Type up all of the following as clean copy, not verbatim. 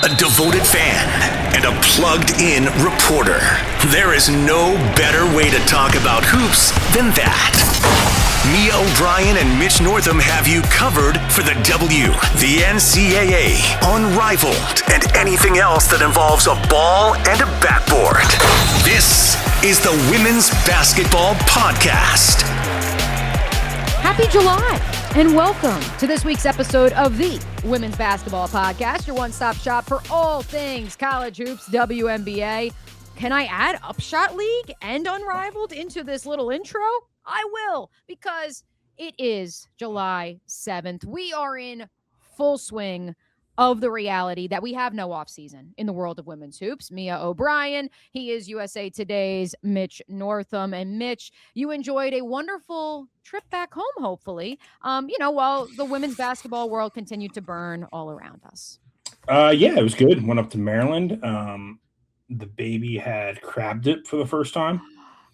a devoted fan, and a plugged-in reporter. There is no better way to talk about hoops than that. Mia O'Brien and Mitch Northam have you covered for the W, the NCAA, Unrivaled, and anything else that involves a ball and a backboard. This is the Women's Basketball Podcast. Happy July, and welcome to this week's episode of the Women's Basketball Podcast, your one-stop shop for all things college hoops, WNBA. Can I add Upshot League and Unrivaled into this little intro? I will, because it is July 7th. We are in full swing of the reality that we have no offseason in the world of women's hoops. Mia O'Brien, he is USA Today's Mitch Northam. And Mitch, you enjoyed a wonderful trip back home, hopefully, while the women's basketball world continued to burn all around us. Yeah, it was good. Went up to Maryland. The baby had crab dip for the first time.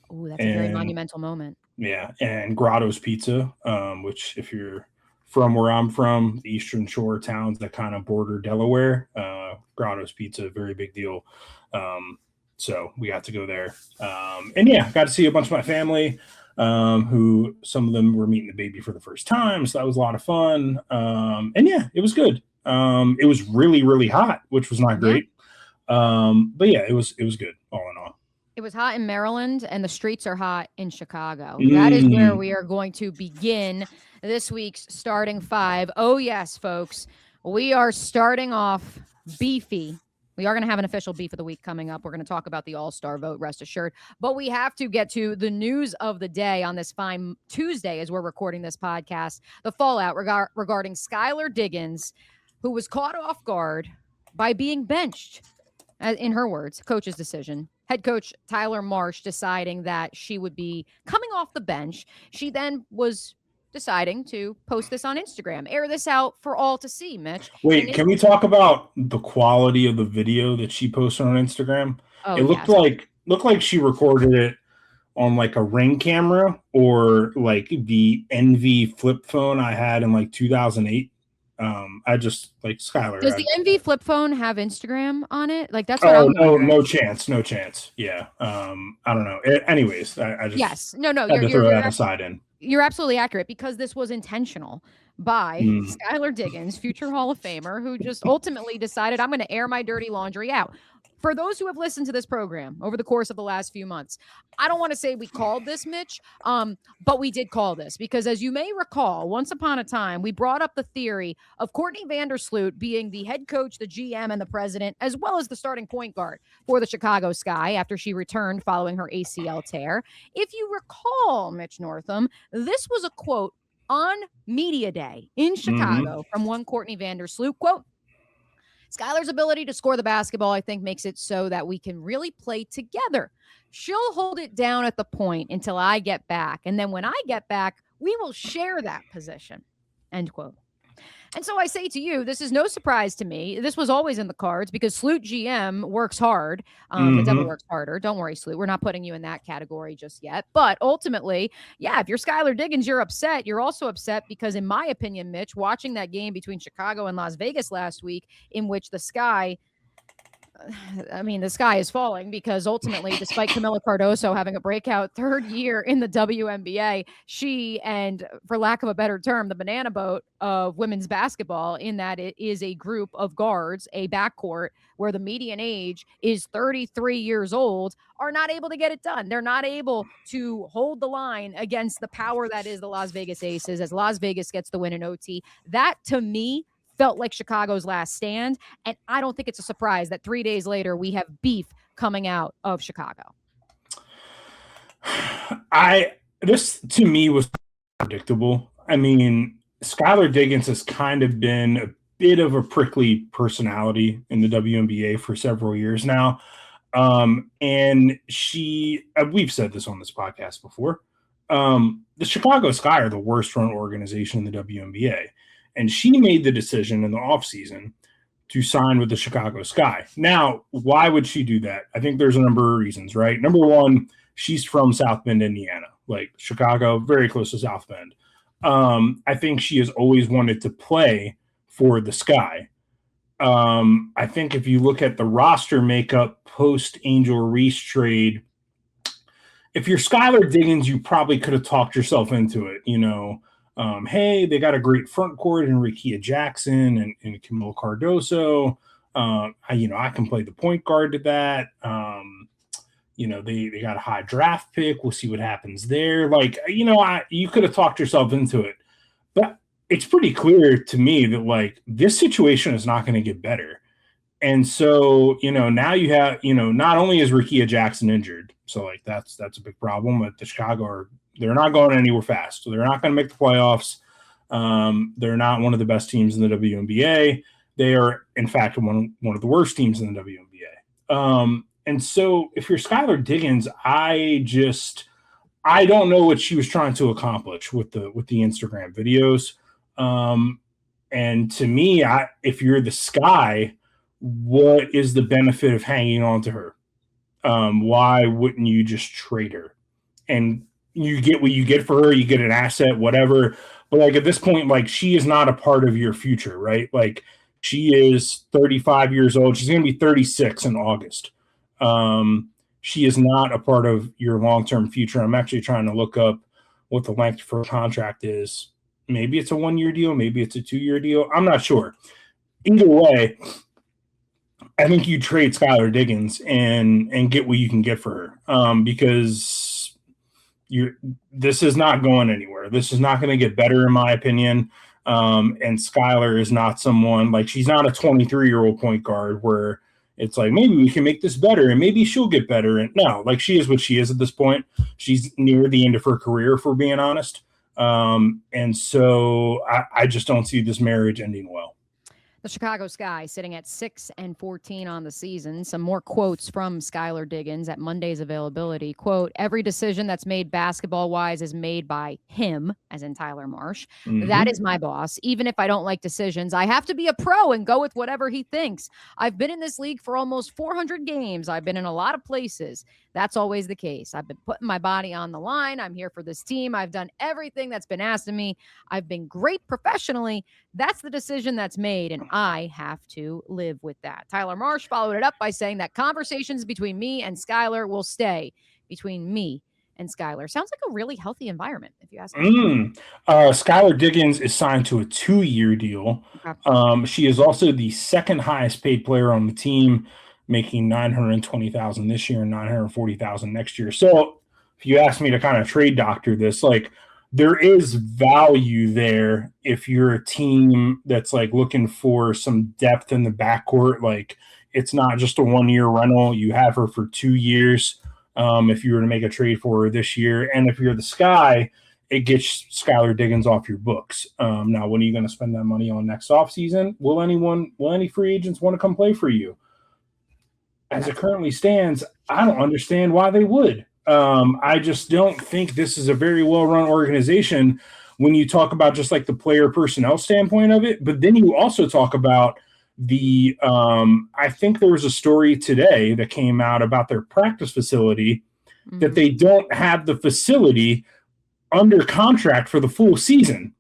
Oh, that's a very monumental moment. Yeah, and Grotto's Pizza, which if you're from where I'm from, the Eastern Shore towns that kind of border Delaware, Grotto's Pizza, very big deal. So we got to go there. And yeah, got to see a bunch of my family, who some of them were meeting the baby for the first time. So that was a lot of fun. And yeah, it was good. It was really, really hot, which was not great. But yeah, it was good all in all. It was hot in Maryland, and the streets are hot in Chicago. That is where we are going to begin this week's starting five. Oh, yes, folks. We are starting off beefy. We are going to have an official beef of the week coming up. We're going to talk about the All-Star vote, rest assured. But we have to get to the news of the day on this fine Tuesday as we're recording this podcast. The fallout regarding Skylar Diggins, who was caught off guard by being benched. In her words, coach's decision. Head coach Tyler Marsh deciding that she would be coming off the bench. She then was deciding to post this on Instagram, air this out for all to see, Mitch. Wait, can we talk about the quality of the video that she posted on Instagram? Oh, it looked like she recorded it on like a Ring camera or like the Envy flip phone I had in like 2008. I just like Skylar. Does the Envy flip phone have Instagram on it? Like that's what no chance. Yeah. I don't know. Anyways, I just you're throw that aside in. You're absolutely accurate because this was intentional by Skylar Diggins, future Hall of Famer, who just ultimately decided I'm going to air my dirty laundry out. For those who have listened to this program over the course of the last few months, I don't want to say we called this, Mitch, but we did call this because, as you may recall, once upon a time, we brought up the theory of Courtney Vandersloot being the head coach, the GM, and the president, as well as the starting point guard for the Chicago Sky after she returned following her ACL tear. If you recall, Mitch Northam, this was a quote on Media Day in Chicago from one Courtney Vandersloot, quote, Skylar's ability to score the basketball, I think, makes it so that we can really play together. She'll hold it down at the point until I get back. And then when I get back, we will share that position. End quote. And so I say to you, this is no surprise to me. This was always in the cards because Sloot GM works hard. The devil works harder. Don't worry, Sloot. We're not putting you in that category just yet. But ultimately, yeah, if you're Skylar Diggins, you're upset. You're also upset because, in my opinion, Mitch, watching that game between Chicago and Las Vegas last week in which the Sky is falling because ultimately, despite Camila Cardoso having a breakout third year in the WNBA, she and, for lack of a better term, the banana boat of women's basketball, in that it is a group of guards, a backcourt where the median age is 33 years old, are not able to get it done. They're not able to hold the line against the power that is the Las Vegas Aces as Las Vegas gets the win in OT. That, to me, felt like Chicago's last stand, and I don't think it's a surprise that 3 days later we have beef coming out of Chicago. This to me was predictable. I mean, Skylar Diggins has kind of been a bit of a prickly personality in the WNBA for several years now, and we've said this on this podcast before. The Chicago Sky are the worst run organization in the WNBA. And she made the decision in the offseason to sign with the Chicago Sky. Now, why would she do that? I think there's a number of reasons, right? Number one, she's from South Bend, Indiana, like Chicago, very close to South Bend. I think she has always wanted to play for the Sky. I think if you look at the roster makeup post Angel Reese trade, if you're Skylar Diggins, you probably could have talked yourself into it. Hey, they got a great front court in Rickea Jackson and Camilo Cardoso. I can play the point guard to that. They got a high draft pick. We'll see what happens there. You could have talked yourself into it. But it's pretty clear to me that, this situation is not going to get better. And so, now you have, not only is Rickea Jackson injured, so, that's a big problem. But the Chicago they're not going anywhere fast. So they're not going to make the playoffs. They're not one of the best teams in the WNBA. They are, in fact, one of the worst teams in the WNBA. And so if you're Skylar Diggins, I don't know what she was trying to accomplish with the Instagram videos. And to me, if you're the Sky, what is the benefit of hanging on to her? Why wouldn't you just trade her? And you get what you get for her, you get an asset, whatever. But at this point, she is not a part of your future, right? She is 35 years old. She's going to be 36 in August. She is not a part of your long-term future. I'm actually trying to look up what the length for a contract is. Maybe it's a 1-year deal. Maybe it's a 2-year deal. I'm not sure. Either way, I think you trade Skylar Diggins and get what you can get for her, because this is not going anywhere. This is not going to get better, in my opinion. And Skylar is not someone she's not a 23-year-old point guard where it's maybe we can make this better and maybe she'll get better. And no, she is what she is at this point. She's near the end of her career, if we're being honest. And so I just don't see this marriage ending well. The Chicago Sky sitting at 6-14 on the season. Some more quotes from Skylar Diggins at Monday's availability. Quote, "Every decision that's made basketball-wise is made by him," as in Tyler Marsh. Mm-hmm. "That is my boss. Even if I don't like decisions, I have to be a pro and go with whatever he thinks. I've been in this league for almost 400 games. I've been in a lot of places. That's always the case. I've been putting my body on the line. I'm here for this team. I've done everything that's been asked of me. I've been great professionally. That's the decision that's made, and I have to live with that." Tyler Marsh followed it up by saying that conversations between me and Skylar will stay between me and Skylar. Sounds like a really healthy environment, if you ask me. Skylar Diggins is signed to a 2-year deal. Okay. She is also the second highest paid player on the team, making $920,000 this year and $940,000 next year. So if you ask me to kind of trade doctor this, there is value there if you're a team that's looking for some depth in the backcourt. It's not just a 1-year rental. You have her for 2 years. If you were to make a trade for her this year, and if you're the Sky, it gets Skylar Diggins off your books. Now, when are you going to spend that money on next offseason? Will any free agents want to come play for you? As it currently stands, I don't understand why they would. I just don't think this is a very well-run organization when you talk about just the player personnel standpoint of it. But then you also talk about I think there was a story today that came out about their practice facility, mm-hmm. that they don't have the facility under contract for the full season.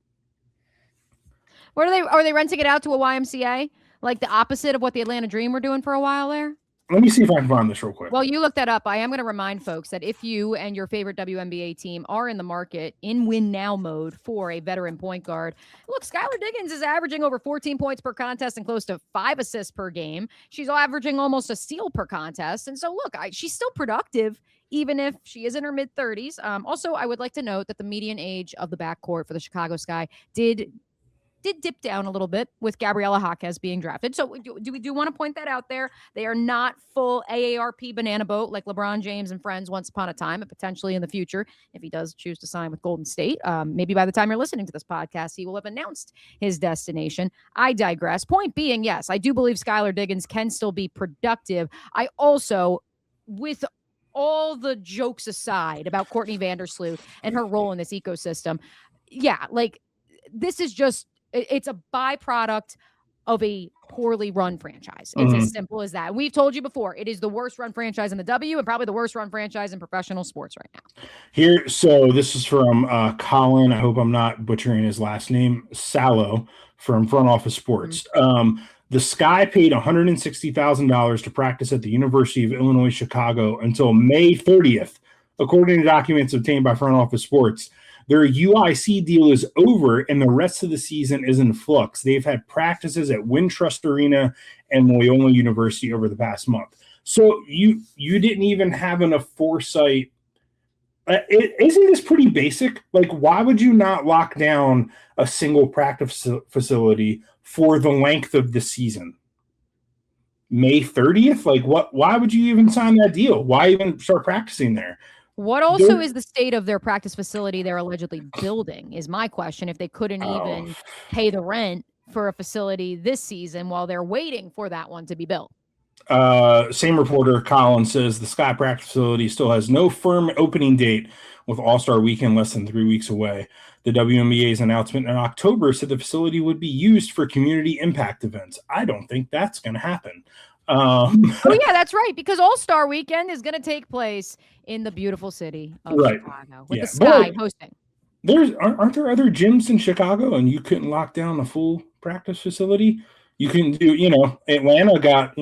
What are they renting it out to a YMCA? The opposite of what the Atlanta Dream were doing for a while there? Let me see if I can find this real quick. Well, you look that up. I am going to remind folks that if you and your favorite WNBA team are in the market in win now mode for a veteran point guard, look, Skylar Diggins is averaging over 14 points per contest and close to 5 assists per game. She's averaging almost a steal per contest. And so, look, she's still productive, even if she is in her mid-30s. Also, I would like to note that the median age of the backcourt for the Chicago Sky did dip down a little bit with Gabriela Jaquez being drafted. So we do want to point that out there. They are not full AARP banana boat like LeBron James and friends once upon a time, and potentially in the future, if he does choose to sign with Golden State. Maybe by the time you're listening to this podcast, he will have announced his destination. I digress. Point being, yes, I do believe Skylar Diggins can still be productive. I also, with all the jokes aside about Courtney Vandersloot and her role in this ecosystem, this is just, it's a byproduct of a poorly run franchise. It's as simple as that. We've told you before, it is the worst run franchise in the W and probably the worst run franchise in professional sports right now. Here, so this is from Colin, I hope I'm not butchering his last name, Salo, from Front Office Sports. The Sky paid $160,000 to practice at the University of Illinois, Chicago until May 30th, according to documents obtained by Front Office Sports. Their UIC deal is over, and the rest of the season is in flux. They've had practices at Wintrust Arena and Loyola University over the past month. So you didn't even have enough foresight. Isn't this pretty basic? Like, why would you not lock down a single practice facility for the length of the season? May 30th? Like, why would you even sign that deal? Why even start practicing there? What also is the state of their practice facility they're allegedly building is my question. If they couldn't even pay the rent for a facility this season while they're waiting for that one to be built. Same reporter, Colin, says the Sky practice facility still has no firm opening date, with All-Star Weekend less than 3 weeks away. The WNBA's announcement in October said the facility would be used for community impact events. I don't think that's going to happen. Oh yeah, that's right. Because All-Star Weekend is going to take place in the beautiful city of Chicago with the Sky hosting. Aren't there other gyms in Chicago, and you couldn't lock down a full practice facility? You can do, Atlanta got,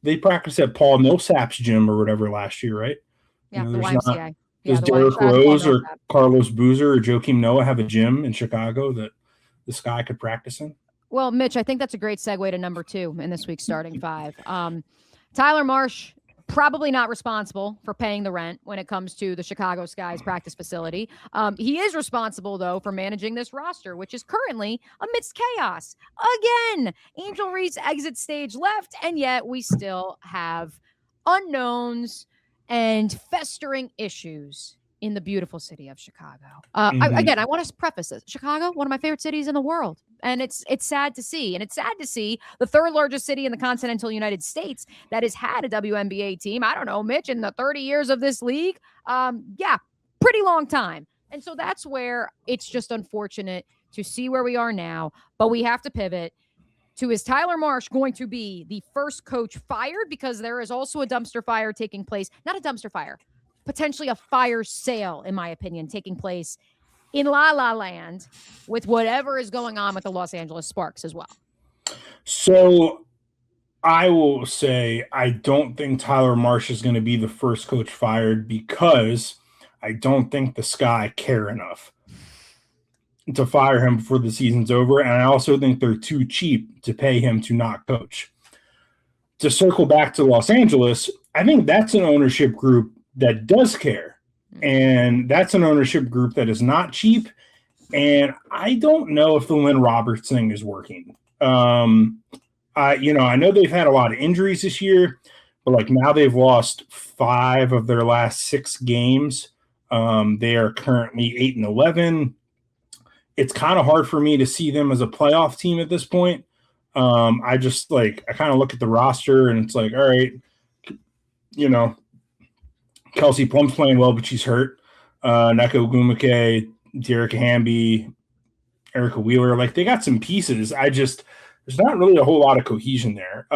they practiced at Paul Millsap's gym or whatever last year, right? Yeah, the YMCA. Does Derrick Rose or Carlos Boozer or Joakim Noah have a gym in Chicago that the Sky could practice in? Well, Mitch, I think that's a great segue to number 2 in this week's starting 5. Tyler Marsh, probably not responsible for paying the rent when it comes to the Chicago Sky's practice facility. He is responsible, though, for managing this roster, which is currently amidst chaos. Again, Angel Reese exit stage left, and yet we still have unknowns and festering issues in the beautiful city of Chicago. I want to preface this. Chicago, one of my favorite cities in the world. And it's sad to see. And it's sad to see the third largest city in the continental United States that has had a WNBA team. I don't know, Mitch, in the 30 years of this league. Pretty long time. And so that's where it's just unfortunate to see where we are now. But we have to pivot to, is Tyler Marsh going to be the first coach fired? Because there is also a dumpster fire taking place. Not a dumpster fire. Potentially a fire sale, in my opinion, taking place in La La Land with whatever is going on with the Los Angeles Sparks as well. So I will say I don't think Tyler Marsh is going to be the first coach fired, because I don't think the Sky care enough to fire him before the season's over. And I also think they're too cheap to pay him to not coach. To circle back to Los Angeles, I think that's an ownership group that does care. And that's an ownership group that is not cheap. And I don't know if the Lynn Roberts thing is working. I know they've had a lot of injuries this year, but now they've lost 5 of their last 6 games. They are currently 8-11. It's kind of hard for me to see them as a playoff team at this point. I kind of look at the roster and it's like, all right, Kelsey Plum's playing well, but she's hurt. Neko Gumake, Derek Hamby, Erica Wheeler, they got some pieces. There's not really a whole lot of cohesion there.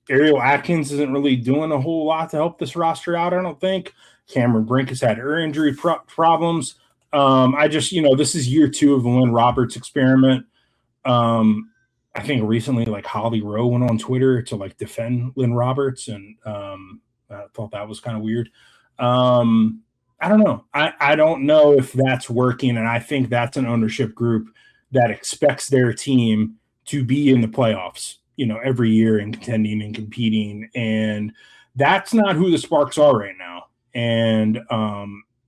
Ariel Atkins isn't really doing a whole lot to help this roster out, I don't think. Cameron Brink has had her injury problems. This is year 2 of the Lynn Roberts experiment. I think recently, Holly Rowe went on Twitter to defend Lynn Roberts, and I thought that was kind of weird. I don't know. I don't know if that's working, and I think that's an ownership group that expects their team to be in the playoffs, every year and contending and competing, and that's not who the Sparks are right now. And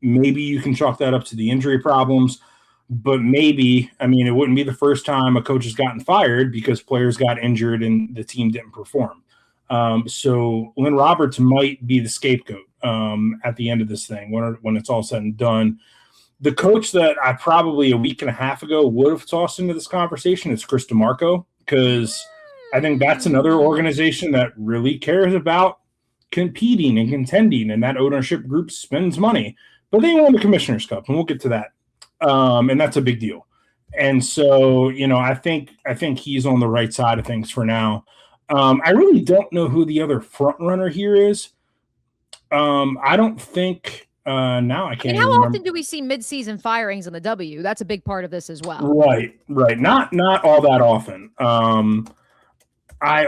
maybe you can chalk that up to the injury problems, but maybe, it wouldn't be the first time a coach has gotten fired because players got injured and the team didn't perform. So Lynn Roberts might be the scapegoat at the end of this thing when it's all said and done. The coach that I probably a week and a half ago would have tossed into this conversation is Chris DeMarco, because I think that's another organization that really cares about competing and contending, and that ownership group spends money. But they won the Commissioner's Cup, and we'll get to that. And that's a big deal. And so, I think he's on the right side of things for now. I really don't know who the other front runner here is. I don't think now I can't. And how often do we see midseason firings in the W? That's a big part of this as well. Right. Not all that often. I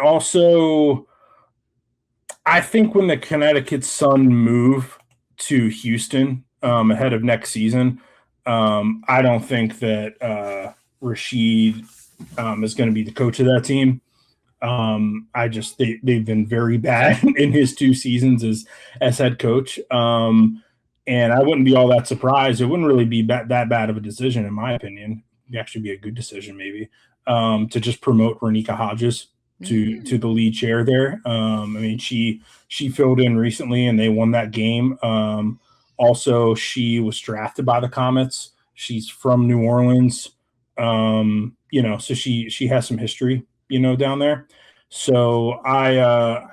think when the Connecticut Sun move to Houston ahead of next season, I don't think that Rashid is going to be the coach of that team. They've been very bad in his 2 seasons as head coach. And I wouldn't be all that surprised. It wouldn't really be that bad of a decision, in my opinion. It'd actually be a good decision, maybe, to just promote Renika Hodges to the lead chair there. I mean, she filled in recently and they won that game. Also, she was drafted by the Comets. She's from New Orleans. So she has some history, down there. So I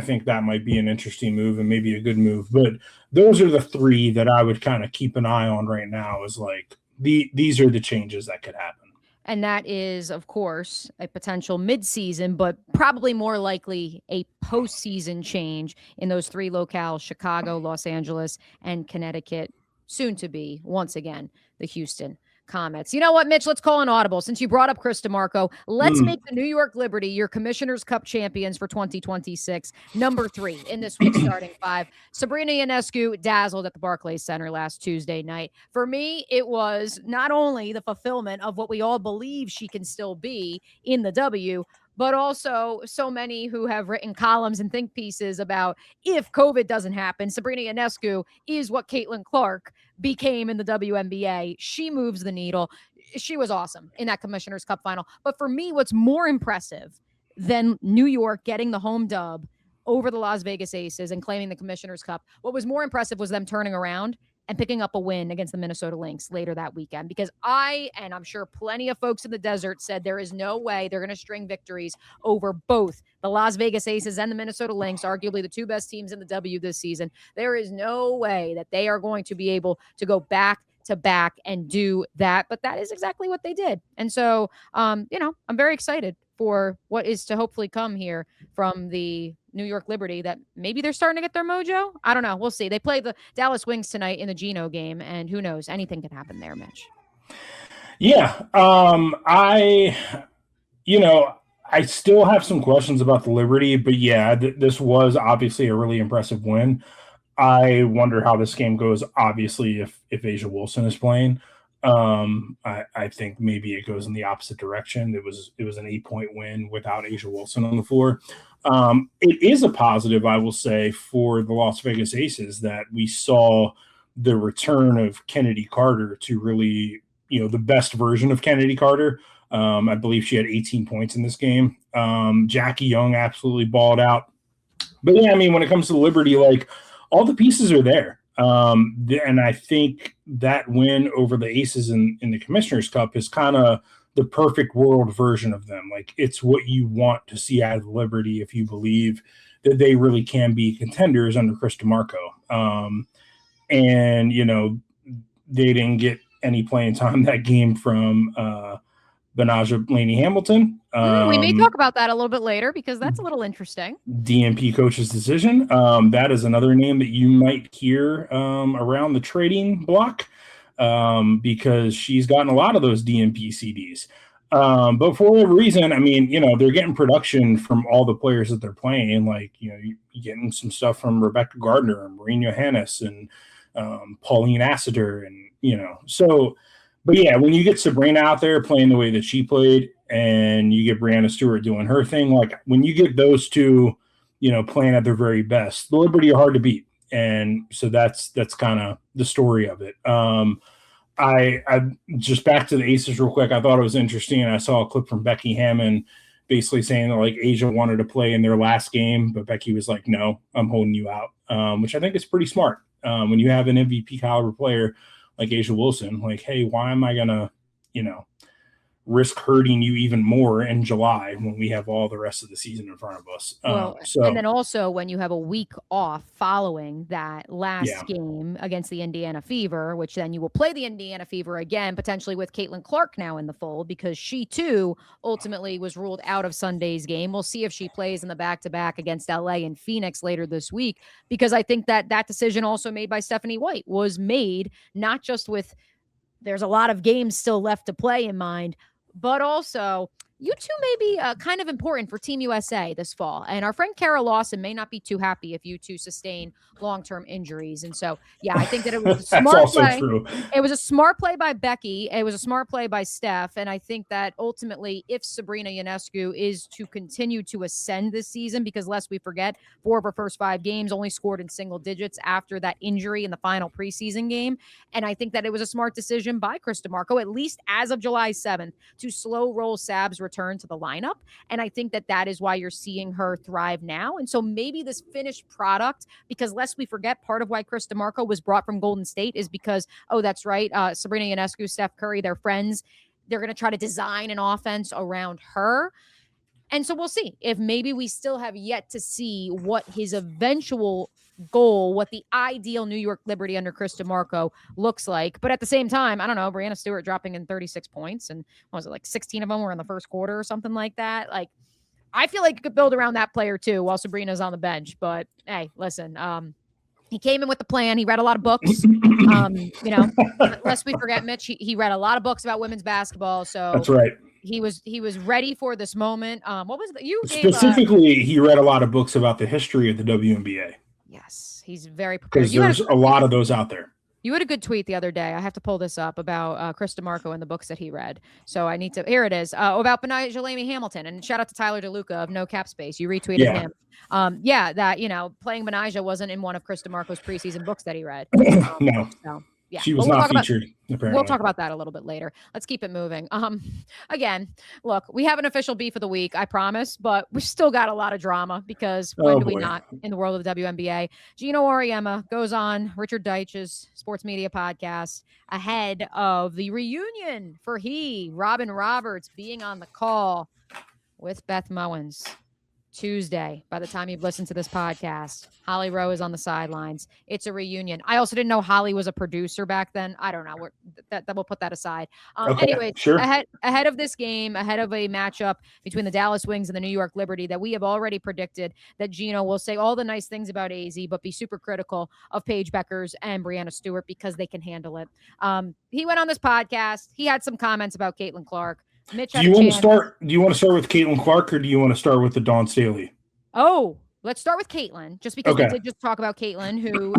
think that might be an interesting move and maybe a good move. But those are the 3 that I would kind of keep an eye on right now, is like these are the changes that could happen. And that is, of course, a potential midseason, but probably more likely a postseason change in those 3 locales: Chicago, Los Angeles, and Connecticut, soon to be, once again, the Houston Comets. You know what, Mitch? Let's call an audible. Since you brought up Chris DeMarco, let's make the New York Liberty your Commissioner's Cup champions for 2026. Number 3 in this week's starting 5. Sabrina Ionescu dazzled at the Barclays Center last Tuesday night. For me, it was not only the fulfillment of what we all believe she can still be in the W, but also so many who have written columns and think pieces about, if COVID doesn't happen, Sabrina Ionescu is what Caitlin Clark became in the WNBA. She moves the needle. She was awesome in that Commissioner's Cup final. But for me, what's more impressive than New York getting the home dub over the Las Vegas Aces and claiming the Commissioner's Cup, what was more impressive was them turning around and picking up a win against the Minnesota Lynx later that weekend. Because I'm sure plenty of folks in the desert, said there is no way they're going to string victories over both the Las Vegas Aces and the Minnesota Lynx, arguably the 2 best teams in the W this season. There is no way that they are going to be able to go back to back and do that. But that is exactly what they did. And so, I'm very excited for what is to hopefully come here from the New York Liberty, that maybe they're starting to get their mojo. I don't know. We'll see. They play the Dallas Wings tonight in the Geno game, and who knows? Anything can happen there, Mitch. Yeah. I still have some questions about the Liberty, but yeah, this was obviously a really impressive win. I wonder how this game goes, obviously, if Asia Wilson is playing. I think maybe it goes in the opposite direction. It was an 8-point win without Asia Wilson on the floor. It is a positive, I will say, for the Las Vegas Aces that we saw the return of Kennedy Carter to really, the best version of Kennedy Carter. I believe she had 18 points in this game. Jackie Young absolutely balled out. But yeah, I mean, when it comes to Liberty, like, all the pieces are there. And I think that win over the Aces in the Commissioner's Cup is kind of the perfect world version of them. Like, it's what you want to see out of Liberty if you believe that they really can be contenders under Chris DeMarco. And, they didn't get any playing time that game from Benaja Laney-Hamilton. We may talk about that a little bit later, because that's a little interesting. DNP coach's decision. That is another name that you might hear around the trading block, because she's gotten a lot of those DNP CDs. But for whatever reason, I mean, they're getting production from all the players that they're playing. Like, you're getting some stuff from Rebecca Gardner and Maureen Johannes and Pauline Assiter, and so. But yeah, when you get Sabrina out there playing the way that she played, and you get Brianna Stewart doing her thing, like, when you get those two, playing at their very best, the Liberty are hard to beat. And so that's kind of the story of it. I just back to the Aces real quick. I thought it was interesting. I saw a clip from Becky Hammond basically saying that, like, Asia wanted to play in their last game, but Becky was like, no, I'm holding you out, which I think is pretty smart. When you have an MVP caliber player like Asia Wilson, like, hey, why am I going to, risk hurting you even more in July when we have all the rest of the season in front of us? And then also when you have a week off following that last game against the Indiana Fever, which then you will play the Indiana Fever again, potentially with Caitlin Clark now in the fold, because she too ultimately was ruled out of Sunday's game. We'll see if she plays in the back-to-back against LA and Phoenix later this week, because I think that decision also made by Stephanie White was made not just with there's a lot of games still left to play in mind, but also, you two may be kind of important for Team USA this fall. And our friend Kara Lawson may not be too happy if you two sustain long-term injuries. And so, yeah, I think that it was a smart play. True. It was a smart play by Becky. It was a smart play by Steph. And I think that ultimately, if Sabrina Ionescu is to continue to ascend this season, because lest we forget, 4 of her first 5 games only scored in single digits after that injury in the final preseason game. And I think that it was a smart decision by Chris DeMarco, at least as of July 7th, to slow roll Sab's return to the lineup. And I think that that is why you're seeing her thrive now. And so maybe this finished product, because lest we forget, part of why Chris DeMarco was brought from Golden State is because, oh, that's right, Sabrina Ionescu, Steph Curry, they're friends. They're going to try to design an offense around her. And so we'll see if maybe we still have yet to see what his eventual goal, what the ideal New York Liberty under Chris DeMarco looks like. But at the same time, I don't know, Breanna Stewart dropping in 36 points, and what was it, like 16 of them were in the first quarter or something like that? Like, I feel like you could build around that player too while Sabrina's on the bench. But hey, listen, he came in with the plan. He read a lot of books. Lest we forget, Mitch, he read a lot of books about women's basketball. So that's right. He was ready for this moment. What was it? You specifically? He read a lot of books about the history of the WNBA. Yes, he's very prepared. Because there's a lot of those out there. You had a good tweet the other day. I have to pull this up about Chris DeMarco and the books that he read. So I need to. Here it is about Benaya Jalami Hamilton. And shout out to Tyler DeLuca of No Cap Space. You retweeted him. That playing Benaya wasn't in one of Chris DeMarco's preseason books that he read. No. So. Yeah, she was not featured. Apparently, we'll talk about that a little bit later. Let's keep it moving. Again, look, we have an official beef of the week, I promise, but we've still got a lot of drama because when do we not in the world of the WNBA? Geno Auriemma goes on Richard Deitch's sports media podcast ahead of the reunion for Robin Roberts being on the call with Beth Mowins. Tuesday, by the time you've listened to this podcast, Holly Rowe is on the sidelines. It's a reunion. I also didn't know Holly was a producer back then. I don't know. That we'll put that aside. Anyway, sure. Ahead of this game, ahead of a matchup between the Dallas Wings and the New York Liberty that we have already predicted that Geno will say all the nice things about AZ, but be super critical of Paige Beckers and Breanna Stewart because they can handle it. He went on this podcast. He had some comments about Caitlin Clark. Mitch, do you want to start with Caitlin Clark or do you want to start with the Dawn Staley? Oh, let's start with Caitlin, just because we did just talk about Caitlin, who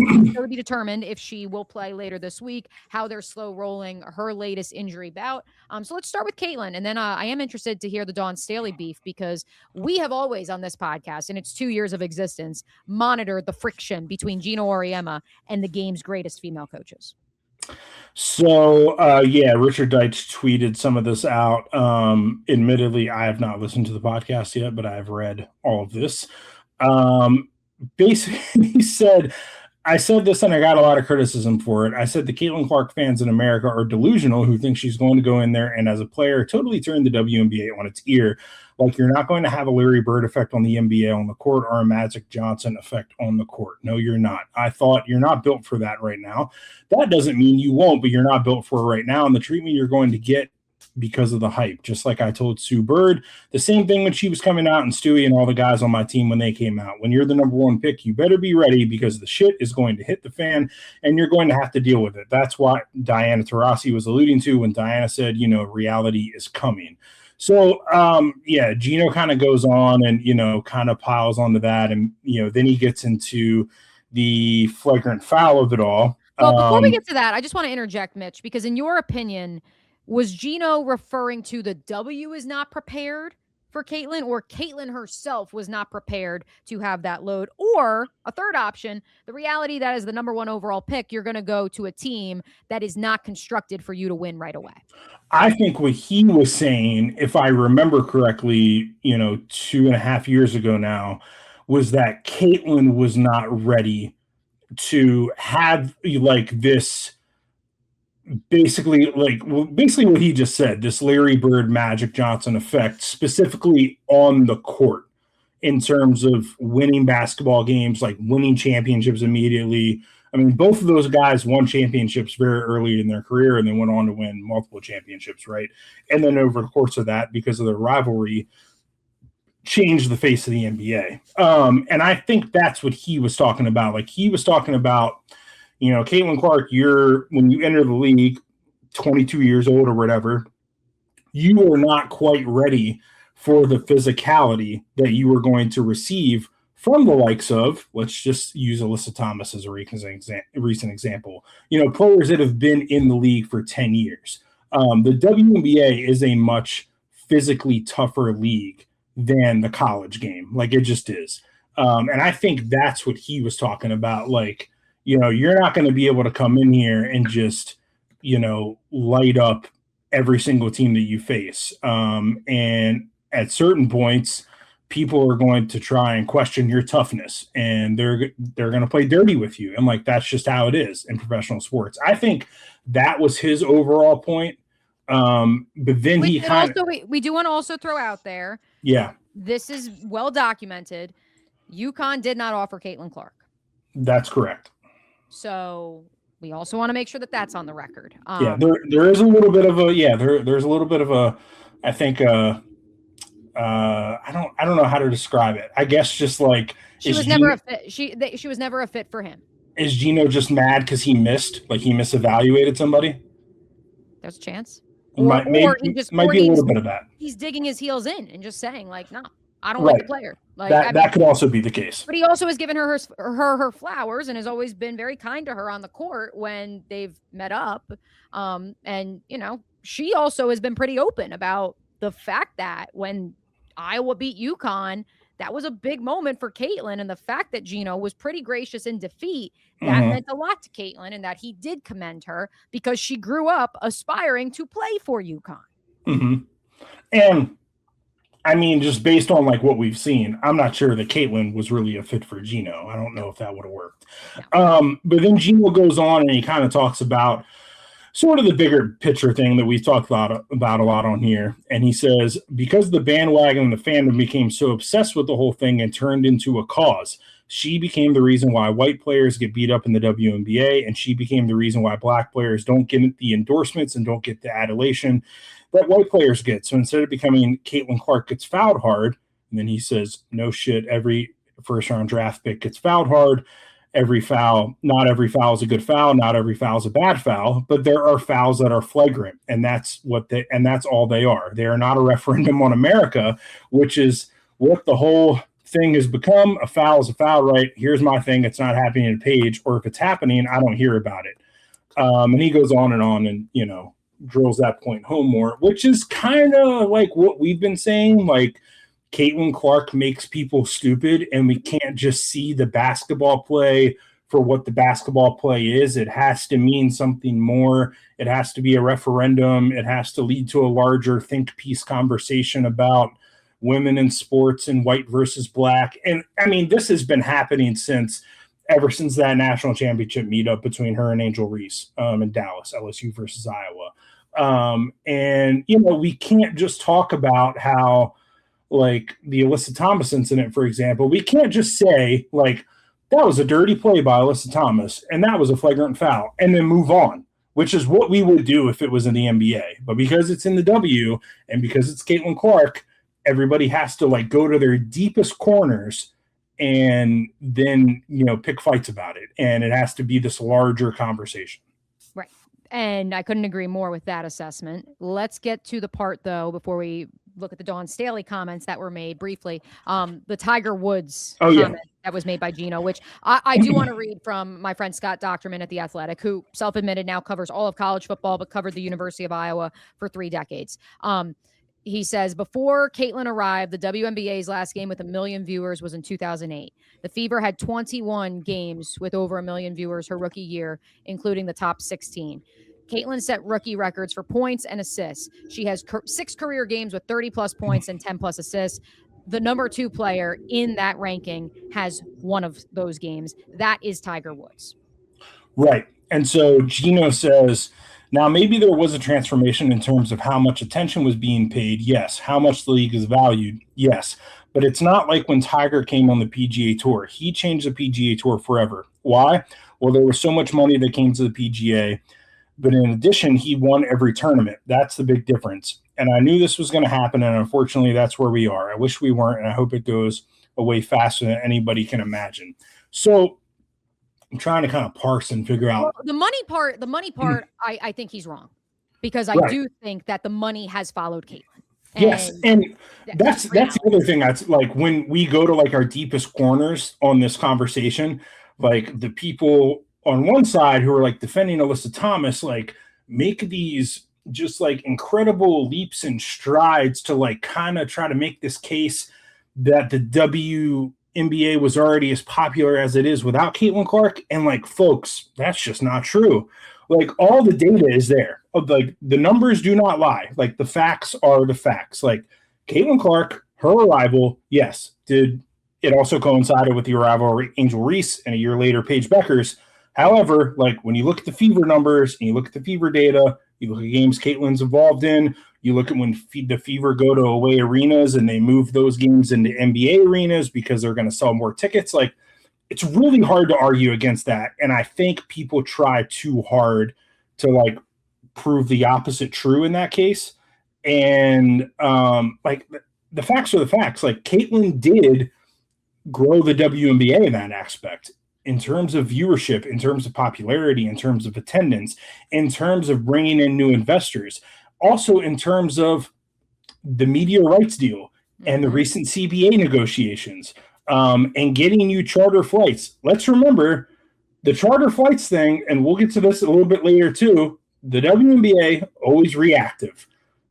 will be determined if she will play later this week, how they're slow rolling her latest injury bout. So let's start with Caitlin. And then I am interested to hear the Dawn Staley beef because we have always on this podcast, in its 2 years of existence, monitored the friction between Geno Auriemma and the game's greatest female coaches. So, Richard Deitch tweeted some of this out. Admittedly, I have not listened to the podcast yet, but I've read all of this. Basically, he said, I said this and I got a lot of criticism for it. I said the Caitlin Clark fans in America are delusional who think she's going to go in there and as a player totally turn the WNBA on its ear. Like you're not going to have a Larry Bird effect on the NBA on the court or a Magic Johnson effect on the court. No, you're not. I thought you're not built for that right now. That doesn't mean you won't, but you're not built for it right now. And the treatment you're going to get because of the hype, just like I told Sue Bird, the same thing when she was coming out and Stewie and all the guys on my team when they came out. When you're the number 1 pick, you better be ready because the shit is going to hit the fan and you're going to have to deal with it. That's what Diana Taurasi was alluding to when Diana said, reality is coming. So, Geno kind of goes on and, kind of piles onto that. And, then he gets into the flagrant foul of it all. Well, before we get to that, I just want to interject, Mitch, because in your opinion, was Geno referring to the W is not prepared for Caitlin, or Caitlin herself was not prepared to have that load? Or a third option, the reality that as the number 1 overall pick, you're going to go to a team that is not constructed for you to win right away. I think what he was saying, if I remember correctly, 2.5 years ago now, was that Caitlin was not ready to have this basically what he just said, this Larry Bird Magic Johnson effect, specifically on the court in terms of winning basketball games, like winning championships immediately. I mean, both of those guys won championships very early in their career and then went on to win multiple championships, right? And then over the course of that, because of the rivalry, changed the face of the NBA. And I think that's what he was talking about. Like he was talking about, Caitlin Clark, when you enter the league, 22 years old or whatever, you are not quite ready for the physicality that you are going to receive from the likes of, let's just use Alyssa Thomas as a recent example, players that have been in the league for 10 years. The WNBA is a much physically tougher league than the college game. Like, it just is. And I think that's what he was talking about. Like, you're not going to be able to come in here and just, light up every single team that you face. And at certain points, people are going to try and question your toughness, and they're going to play dirty with you. And like, that's just how it is in professional sports. I think that was his overall point. But then we do want to also throw out there. Yeah. This is well documented. UConn did not offer Caitlin Clark. That's correct. So we also want to make sure that that's on the record. There is a little bit of there's a little bit of a, I think, I don't know how to describe it. I guess just like she was never a fit. She was never a fit for him. Is Geno just mad because he misevaluated somebody? There's a chance. Or he just might be a little bit of that. He's digging his heels in and just saying like, no, I don't like the player. Like that could also be the case. But he also has given her flowers and has always been very kind to her on the court when they've met up. And she also has been pretty open about the fact that when Iowa beat UConn, that was a big moment for Caitlin, and the fact that Geno was pretty gracious in defeat, that meant a lot to Caitlin, and that he did commend her because she grew up aspiring to play for UConn. Mm-hmm. And I mean, just based on like what we've seen, I'm not sure that Caitlin was really a fit for Geno. I don't know if that would have worked. No. But then Geno goes on and he kind of talks about sort of the bigger picture thing that we've talked about a lot on here. And he says, because the bandwagon and the fandom became so obsessed with the whole thing and turned into a cause, she became the reason why white players get beat up in the WNBA, and she became the reason why black players don't get the endorsements and don't get the adulation that white players get. So instead of becoming Caitlin Clark gets fouled hard, and then he says, no shit, every first-round draft pick gets fouled hard. Not every foul is a good foul, not every foul is a bad foul, but there are fouls that are flagrant, and that's all they are. They are not a referendum on America, which is what the whole thing has become. A foul is a foul, right? Here's my thing. It's not happening in a page, or if it's happening, I don't hear about it. And he goes on and, drills that point home more, which is kind of like what we've been saying, like, Caitlin Clark makes people stupid, and we can't just see the basketball play for what the basketball play is. It has to mean something more. It has to be a referendum. It has to lead to a larger think piece conversation about women in sports and white versus black. And I mean, this has been happening ever since that national championship meetup between her and Angel Reese in Dallas, LSU versus Iowa. And, we can't just talk about how, like, the Alyssa Thomas incident, for example, we can't just say, like, that was a dirty play by Alyssa Thomas and that was a flagrant foul, and then move on, which is what we would do if it was in the NBA. But because it's in the W and because it's Caitlin Clark, everybody has to, like, go to their deepest corners and then, pick fights about it. And it has to be this larger conversation. Right. And I couldn't agree more with that assessment. Let's get to the part, though, before we look at the Dawn Staley comments that were made briefly. The Tiger Woods comment that was made by Geno, which I do want to read from my friend Scott Docterman at The Athletic, who self-admitted now covers all of college football, but covered the University of Iowa for 3 decades. He says, before Caitlin arrived, the WNBA's last game with 1 million viewers was in 2008. The Fever had 21 games with over 1 million viewers her rookie year, including the top 16. Caitlin set rookie records for points and assists. She has 6 career games with 30-plus points and 10-plus assists. The number 2 player in that ranking has one of those games. That is Tiger Woods. Right. And so Geno says, now maybe there was a transformation in terms of how much attention was being paid. Yes. How much the league is valued. Yes. But it's not like when Tiger came on the PGA Tour. He changed the PGA Tour forever. Why? Well, there was so much money that came to the PGA. But in addition, he won every tournament. That's the big difference. And I knew this was going to happen, and unfortunately, that's where we are. I wish we weren't, and I hope it goes away faster than anybody can imagine. So I'm trying to kind of parse and figure out. Well, the money part, I think he's wrong. because I do think that the money has followed Caitlyn. Yes, and that's the other thing. That's like when we go to like our deepest corners on this conversation, like the people on one side who are like defending Alyssa Thomas, like make these just like incredible leaps and strides to like kind of try to make this case that the WNBA was already as popular as it is without Caitlin Clark. And like, folks, that's just not true. Like all the data is there. Like the numbers do not lie. Like the facts are the facts. Like Caitlin Clark, her arrival, yes, did it also coincided with the arrival of Angel Reese and a year later Paige Beckers. However, like when you look at the fever numbers and you look at the fever data, you look at games Caitlin's involved in, you look at when the Fever go to away arenas and they move those games into NBA arenas because they're going to sell more tickets. Like it's really hard to argue against that. And I think people try too hard to like prove the opposite true in that case. And like the facts are the facts. Like Caitlin did grow the WNBA in that aspect in terms of viewership, in terms of popularity, in terms of attendance, in terms of bringing in new investors, also in terms of the media rights deal and the recent CBA negotiations, and getting you charter flights. Let's remember the charter flights thing, and we'll get to this a little bit later too. The WNBA always reactive,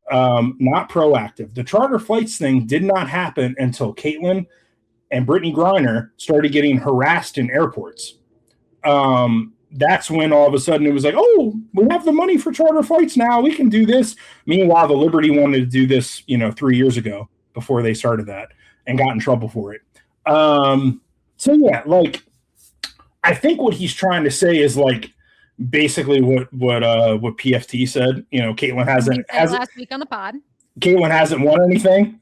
not proactive. The charter flights thing did not happen until Caitlin and Brittany Griner started getting harassed in airports. That's when all of a sudden it was like, oh, we have the money for charter flights now. We can do this. Meanwhile, the Liberty wanted to do this, 3 years ago before they started that and got in trouble for it. So yeah, like I think what he's trying to say is like basically what PFT said. Caitlin hasn't last week on the pod. Caitlin hasn't won anything,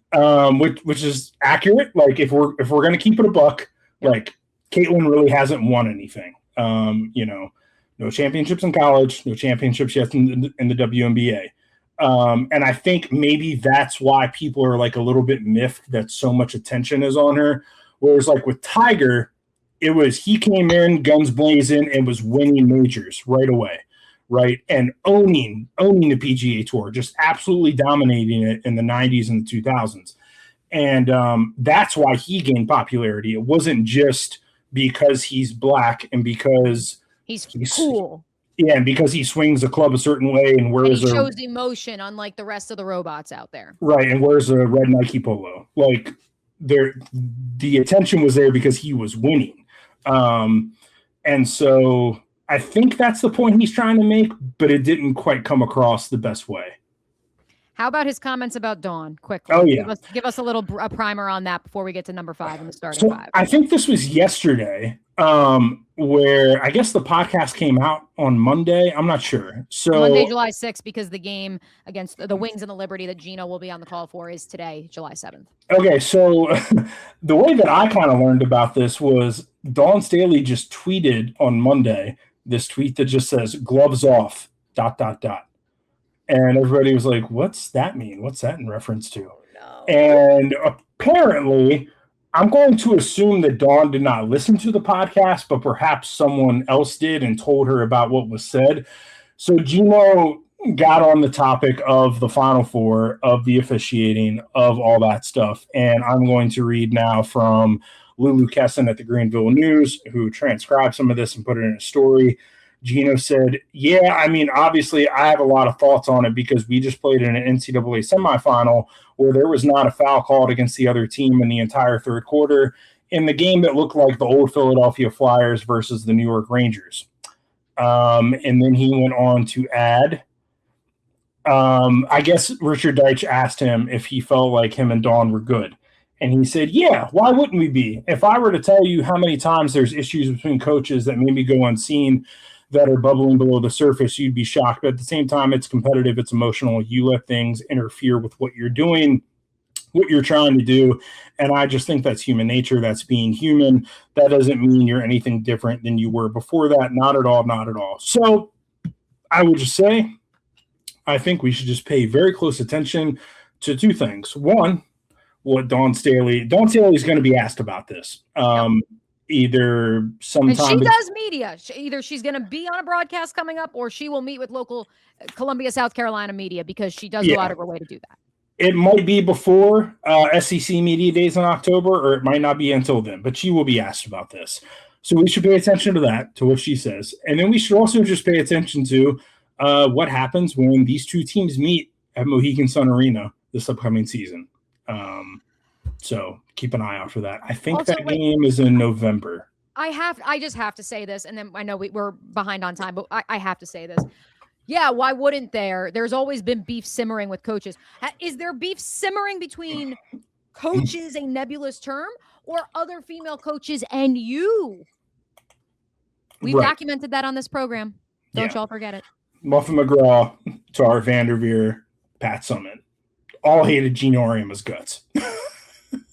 which is accurate. Like if we're gonna keep it a buck, like Caitlin really hasn't won anything. No championships in college, no championships yet in the WNBA. And I think maybe that's why people are like a little bit miffed that so much attention is on her. Whereas like with Tiger, it was he came in guns blazing and was winning majors right away, right? And owning the PGA Tour, just absolutely dominating it in the 90s and the 2000s. And that's why he gained popularity. It wasn't just because he's black and because he's cool. Yeah, and because he swings a club a certain way and wears and he shows emotion unlike the rest of the robots out there. Right, and wears a red Nike polo. Like the attention was there because he was winning. And so I think that's the point he's trying to make, but it didn't quite come across the best way. How about his comments about Dawn? Quickly. Oh, yeah. Give us a primer on that before we get to number 5 in the starting 5. I think this was yesterday, where I guess the podcast came out on Monday. I'm not sure. So Monday, July 6th, because the game against the Wings and the Liberty that Geno will be on the call for is today, July 7th. Okay, so the way that I kind of learned about this was Dawn Staley just tweeted on Monday this tweet that just says gloves off ... And everybody was like, what's that mean? What's that in reference to? No. And apparently, I'm going to assume that Dawn did not listen to the podcast, but perhaps someone else did and told her about what was said. So Geno got on the topic of the Final Four, of the officiating, of all that stuff. And I'm going to read now from Lulu Kesson at the Greenville News, who transcribed some of this and put it in a story. Geno said, yeah, I mean, obviously I have a lot of thoughts on it because we just played in an NCAA semifinal where there was not a foul called against the other team in the entire third quarter in the game that looked like the old Philadelphia Flyers versus the New York Rangers. And then he went on to add, I guess Richard Deitch asked him if he felt like him and Dawn were good. And he said, yeah, why wouldn't we be? If I were to tell you how many times there's issues between coaches that maybe go unseen that are bubbling below the surface, you'd be shocked. But at the same time, it's competitive, it's emotional. You let things interfere with what you're doing, what you're trying to do. And I just think that's human nature. That's being human. That doesn't mean you're anything different than you were before that. Not at all, not at all. So I would just say, I think we should just pay very close attention to two things. One, what Dawn Staley's going to be asked about this. either sometime. And she does media. Either she's going to be on a broadcast coming up, or she will meet with local Columbia, South Carolina media, because she does go out of her way to do that. It might be before SEC Media Days in October, or it might not be until then, but she will be asked about this. So we should pay attention to that, to what she says. And then we should also just pay attention to what happens when these two teams meet at Mohegan Sun Arena this upcoming season. So keep an eye out for that. I think also, that game is in November. I just have to say this, and then I know we're behind on time, but I have to say this. Yeah, why wouldn't there? There's always been beef simmering with coaches. Is there beef simmering between coaches, a nebulous term, or other female coaches and you? We've documented that on this program. Don't y'all forget it. Muffin McGraw, Tara Vanderveer, Pat Summit. All hated Geno Auriemma's guts.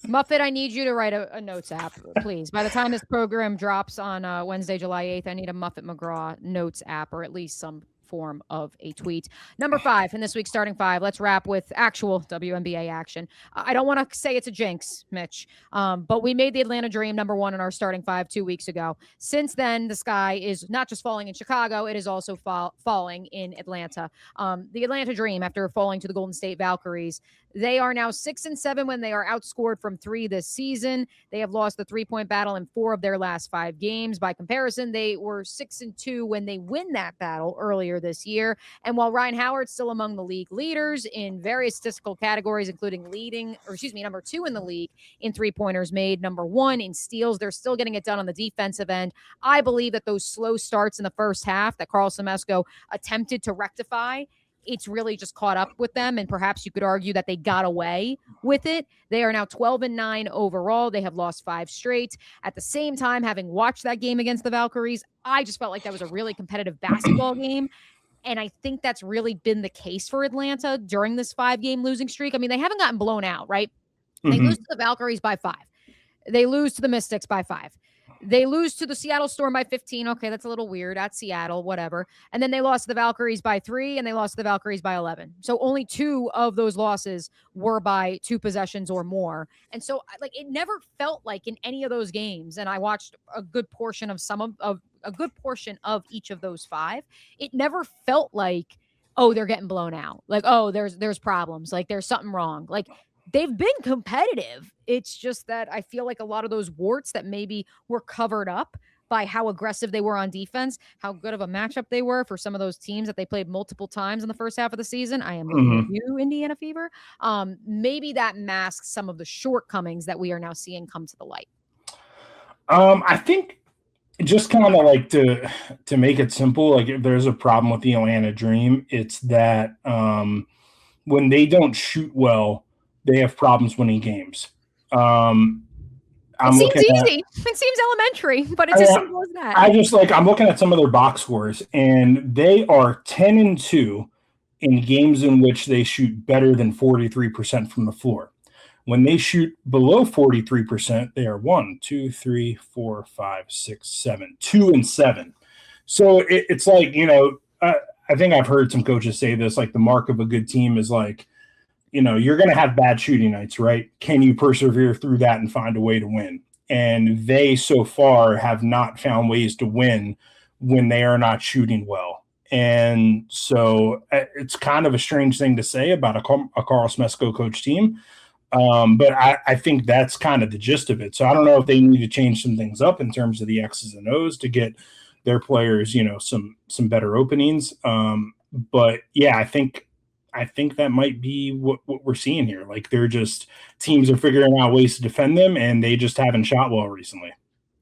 Muffet, I need you to write a notes app, please. By the time this program drops on Wednesday, July 8th, I need a Muffet McGraw notes app, or at least some form of a tweet. Number 5 in this week's starting 5. Let's wrap with actual WNBA action. I don't want to say it's a jinx, Mitch, but we made the Atlanta Dream number 1 in our starting 5 2 weeks ago. Since then, the sky is not just falling in Chicago, it is also falling in Atlanta. The Atlanta Dream, after falling to the Golden State Valkyries, they are now 6-7 when they are outscored from 3 this season. They have lost the 3-point battle in 4 of their last 5 games. By comparison, they were 6-2 when they win that battle earlier this year. And while Ryan Howard's still among the league leaders in various statistical categories, including number 2 in the league in 3-pointers made, number 1 in steals, they're still getting it done on the defensive end. I believe that those slow starts in the first half that Carl Semesco attempted to rectify, it's really just caught up with them, and perhaps you could argue that they got away with it. They are now 12-9 overall. They have lost 5 straight. At the same time, having watched that game against the Valkyries, I just felt like that was a really competitive basketball game, and I think that's really been the case for Atlanta during this 5-game losing streak. I mean, they haven't gotten blown out, right? Mm-hmm. They lose to the Valkyries by 5. They lose to the Mystics by 5. They lose to the Seattle Storm by 15. Okay, that's a little weird. At Seattle, whatever. And then they lost to the Valkyries by 3, and they lost to the Valkyries by 11. So only 2 of those losses were by 2 possessions or more. And so, it never felt like in any of those games, and I watched a good portion of a good portion of each of those 5. It never felt like, oh, they're getting blown out. Like, oh, there's problems. Like, there's something wrong. Like, they've been competitive. It's just that I feel like a lot of those warts that maybe were covered up by how aggressive they were on defense, how good of a matchup they were for some of those teams that they played multiple times in the first half of the season. I am looking at you, Indiana Fever. Maybe that masks some of the shortcomings that we are now seeing come to the light. I think just kind of like to make it simple, like if there's a problem with the Atlanta Dream, it's that when they don't shoot well, they have problems winning games. It seems easy. It seems elementary, but it's as simple as that. I'm looking at some of their box scores, and they are 10-2 in games in which they shoot better than 43% from the floor. When they shoot below 43%, they are 1, 2, 3, 4, 5, 6, 7, 2-7. So it's like, I think I've heard some coaches say this, like the mark of a good team is like, you're going to have bad shooting nights, right? Can you persevere through that and find a way to win? And they so far have not found ways to win when they are not shooting well. And so it's kind of a strange thing to say about a Carl Semesco coach team. But I think that's kind of the gist of it. So I don't know if they need to change some things up in terms of the X's and O's to get their players, some better openings. But yeah, I think that might be what we're seeing here. Like teams are figuring out ways to defend them, and they just haven't shot well recently.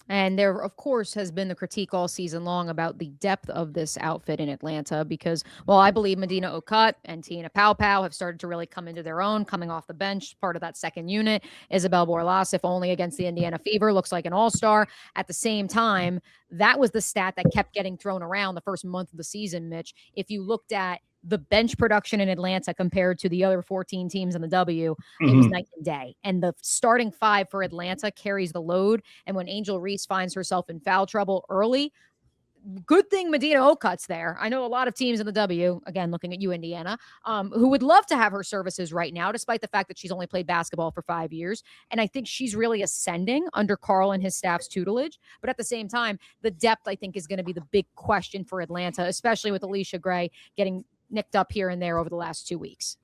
And there, of course, has been the critique all season long about the depth of this outfit in Atlanta because, well, I believe Medina Okut and Tina Paopao have started to really come into their own, coming off the bench, part of that second unit. Isabel Borlas, if only against the Indiana Fever, looks like an all-star. At the same time, that was the stat that kept getting thrown around the first month of the season, Mitch. If you looked at the bench production in Atlanta compared to the other 14 teams in the W, it was night and day. And the starting 5 for Atlanta carries the load. And when Angel Reese finds herself in foul trouble early, good thing Medina Okut's there. I know a lot of teams in the W, again, looking at you, Indiana, who would love to have her services right now, despite the fact that she's only played basketball for 5 years. And I think she's really ascending under Carl and his staff's tutelage. But at the same time, the depth, I think, is going to be the big question for Atlanta, especially with Alicia Gray getting nicked up here and there over the last 2 weeks.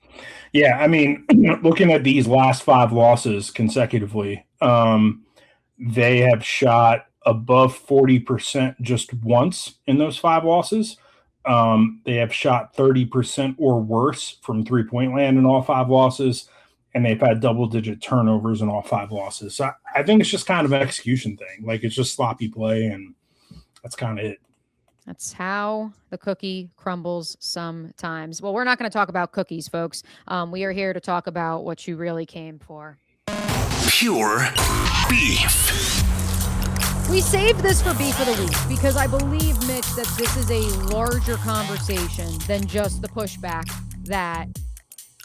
Yeah, I mean, looking at these last 5 losses consecutively, they have shot above 40% just once in those 5 losses. They have shot 30% or worse from three-point land in all 5 losses, and they've had double-digit turnovers in all 5 losses. So I think it's just kind of an execution thing. Like, it's just sloppy play, and that's kind of it. That's how the cookie crumbles sometimes. Well, we're not going to talk about cookies, folks. We are here to talk about what you really came for. Pure beef. We saved this for Beef of the Week because I believe, Mitch, that this is a larger conversation than just the pushback that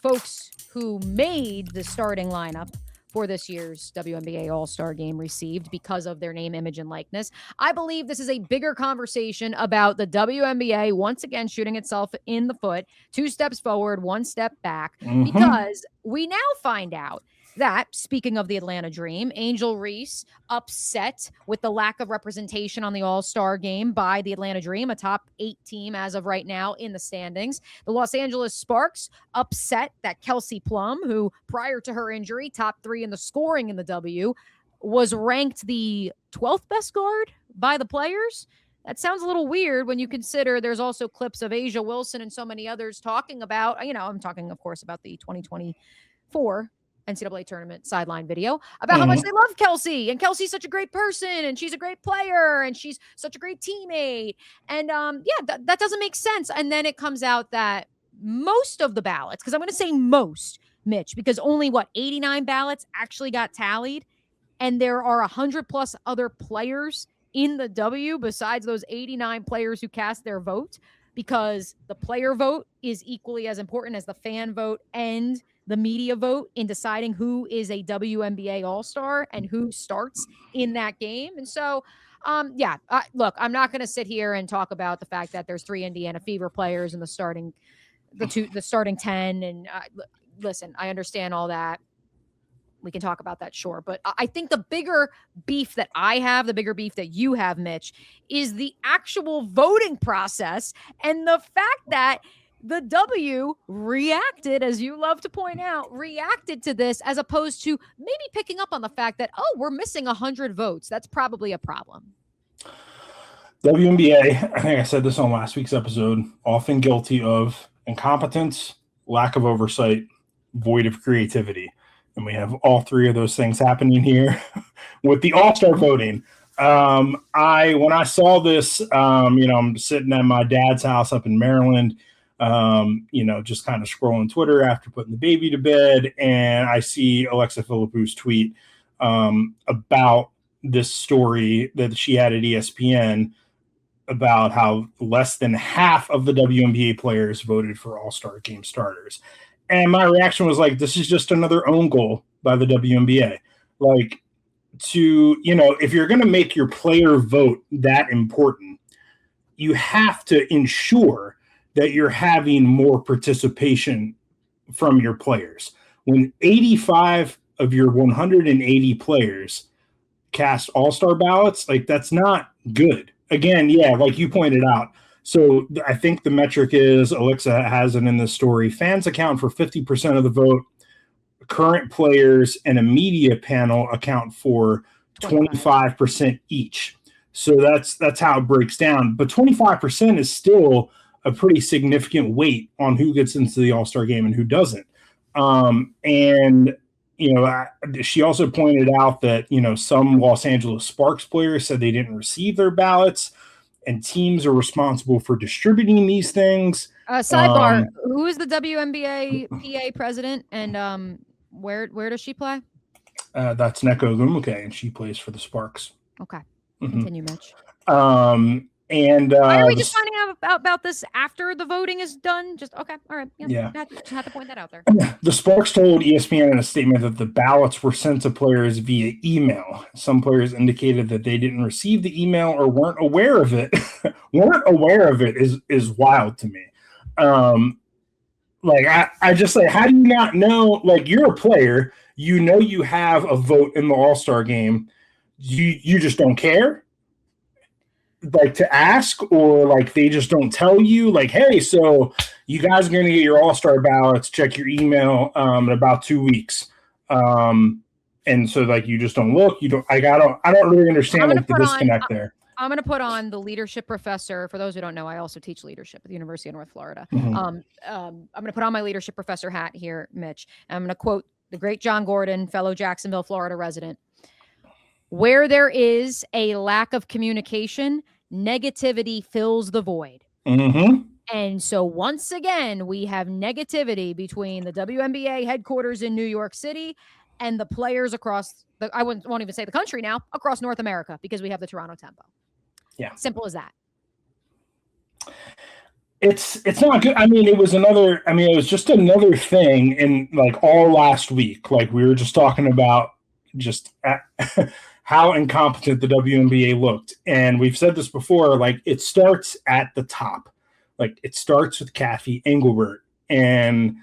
folks who made the starting lineup for this year's WNBA All-Star Game received because of their name, image, and likeness. I believe this is a bigger conversation about the WNBA once again shooting itself in the foot, 2 steps forward, 1 step back, because we now find out that, speaking of the Atlanta Dream, Angel Reese upset with the lack of representation on the All-Star Game by the Atlanta Dream, a top 8 team as of right now in the standings. The Los Angeles Sparks upset that Kelsey Plum, who prior to her injury, top 3 in the scoring in the W, was ranked the 12th best guard by the players. That sounds a little weird when you consider there's also clips of Asia Wilson and so many others talking about, I'm talking, of course, about the 2024 NCAA tournament sideline video about how much they love Kelsey, and Kelsey's such a great person, and she's a great player, and she's such a great teammate. And that doesn't make sense. And then it comes out that most of the ballots, because I'm going to say most, Mitch, because only 89 ballots actually got tallied. And there are 100 plus other players in the W besides those 89 players who cast their vote, because the player vote is equally as important as the fan vote and the media vote in deciding who is a WNBA All-Star and who starts in that game. And so, look, I'm not going to sit here and talk about the fact that there's 3 Indiana Fever players in the starting 10. And listen, I understand all that. We can talk about that, sure. But I think the bigger beef that I have, the bigger beef that you have, Mitch, is the actual voting process and the fact that the W reacted, as you love to point out, reacted to this as opposed to maybe picking up on the fact that, we're missing 100 votes. That's probably a problem. WNBA, I think I said this on last week's episode, often guilty of incompetence, lack of oversight, void of creativity. And we have all 3 of those things happening here with the All-Star voting. When I saw this, I'm sitting at my dad's house up in Maryland, just kind of scrolling Twitter after putting the baby to bed, and I see Alexa Philippou's tweet about this story that she had at ESPN about how less than half of the WNBA players voted for All-Star Game starters. And my reaction was like, this is just another own goal by the WNBA. Like, if you're going to make your player vote that important, you have to ensure that you're having more participation from your players. When 85 of your 180 players cast all-star ballots, like, that's not good. Again, like you pointed out. So I think the metric is, Alexa has it in this story, fans account for 50% of the vote. Current players and a media panel account for 25% each. So that's how it breaks down. But 25% is still a pretty significant weight on who gets into the All-Star game and who doesn't. She also pointed out that, some Los Angeles Sparks players said they didn't receive their ballots, and teams are responsible for distributing these things. Sidebar, who is the WNBA PA president, and where does she play? That's Neko Lumuke, and she plays for the Sparks. Okay. Continue, Mitch. And why are we just finding out about this after the voting is done? Just okay, all right. Yeah. Just had to point that out there. The Sparks told ESPN in a statement that the ballots were sent to players via email. Some players indicated that they didn't receive the email or weren't aware of it. Is wild to me. I just like, how do you not know? Like, you're a player, you have a vote in the All-Star game. You just don't care, like, to ask, or like they just don't tell you, like, hey, so you guys are going to get your All-Star ballots, check your email in about 2 weeks. And so, like, you just don't look. I don't really understand, like, the disconnect there. I'm going to put on the leadership professor. For those who don't know, I also teach leadership at the University of North Florida. Mm-hmm. I'm going to put on my leadership professor hat here, Mitch. I'm going to quote the great John Gordon, fellow Jacksonville, Florida resident. Where there is a lack of communication, negativity fills the void. Mm-hmm. And so once again, we have negativity between the WNBA headquarters in New York City and the players across I won't even say the country now, across North America, because we have the Toronto Tempo. Yeah. Simple as that. It's not good. It was just another thing in, like, all last week. Like, we were just talking about just how incompetent the WNBA looked. And we've said this before, like, it starts at the top. Like, it starts with Kathy Engelbert. And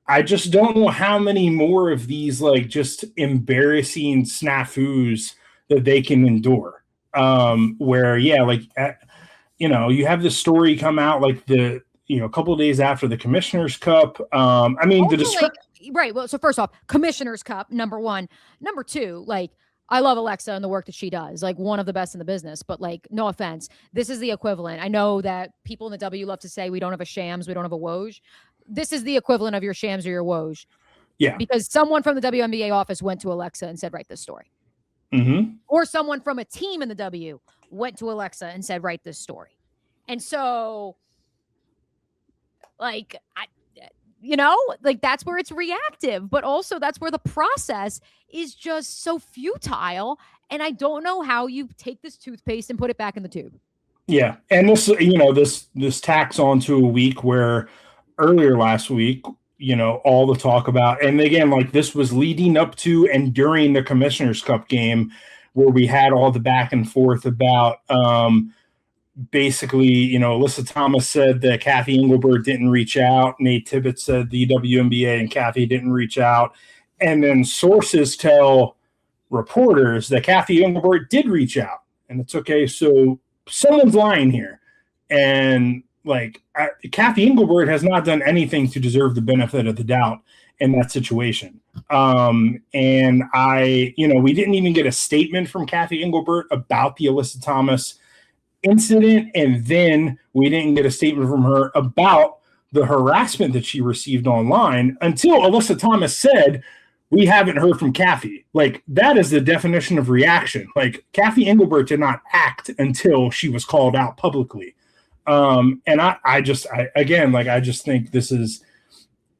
I just don't know how many more of these, like, just embarrassing snafus that they can endure. Where, yeah, like, you have this story come out, like, a couple of days after the Commissioner's Cup. Right. Well, so first off, Commissioner's Cup, number one. Number two, like, I love Alexa and the work that she does, like, one of the best in the business, but, like, no offense. This is the equivalent. I know that people in the W love to say we don't have a Shams, we don't have a Woj. This is the equivalent of your Shams or your Woj. Yeah. Because someone from the WNBA office went to Alexa and said, write this story. Mm-hmm. Or someone from a team in the W went to Alexa and said, write this story. And so, like, that's where it's reactive, but also that's where the process is just so futile. And I don't know how you take this toothpaste and put it back in the tube. Yeah. And this tacks on to a week where earlier last week, all the talk about, and again, like, this was leading up to and during the Commissioner's Cup game, where we had all the back and forth about, basically, Alyssa Thomas said that Kathy Engelbert didn't reach out. Nate Tibbetts said the WNBA and Kathy didn't reach out. And then sources tell reporters that Kathy Engelbert did reach out. And it's okay, so someone's lying here. And, like, Kathy Engelbert has not done anything to deserve the benefit of the doubt in that situation. And we didn't even get a statement from Kathy Engelbert about the Alyssa Thomas incident, and then we didn't get a statement from her about the harassment that she received online until Alyssa Thomas said, we haven't heard from Kathy. Like, that is the definition of reaction. Like, Kathy Engelbert did not act until she was called out publicly. And I just think this is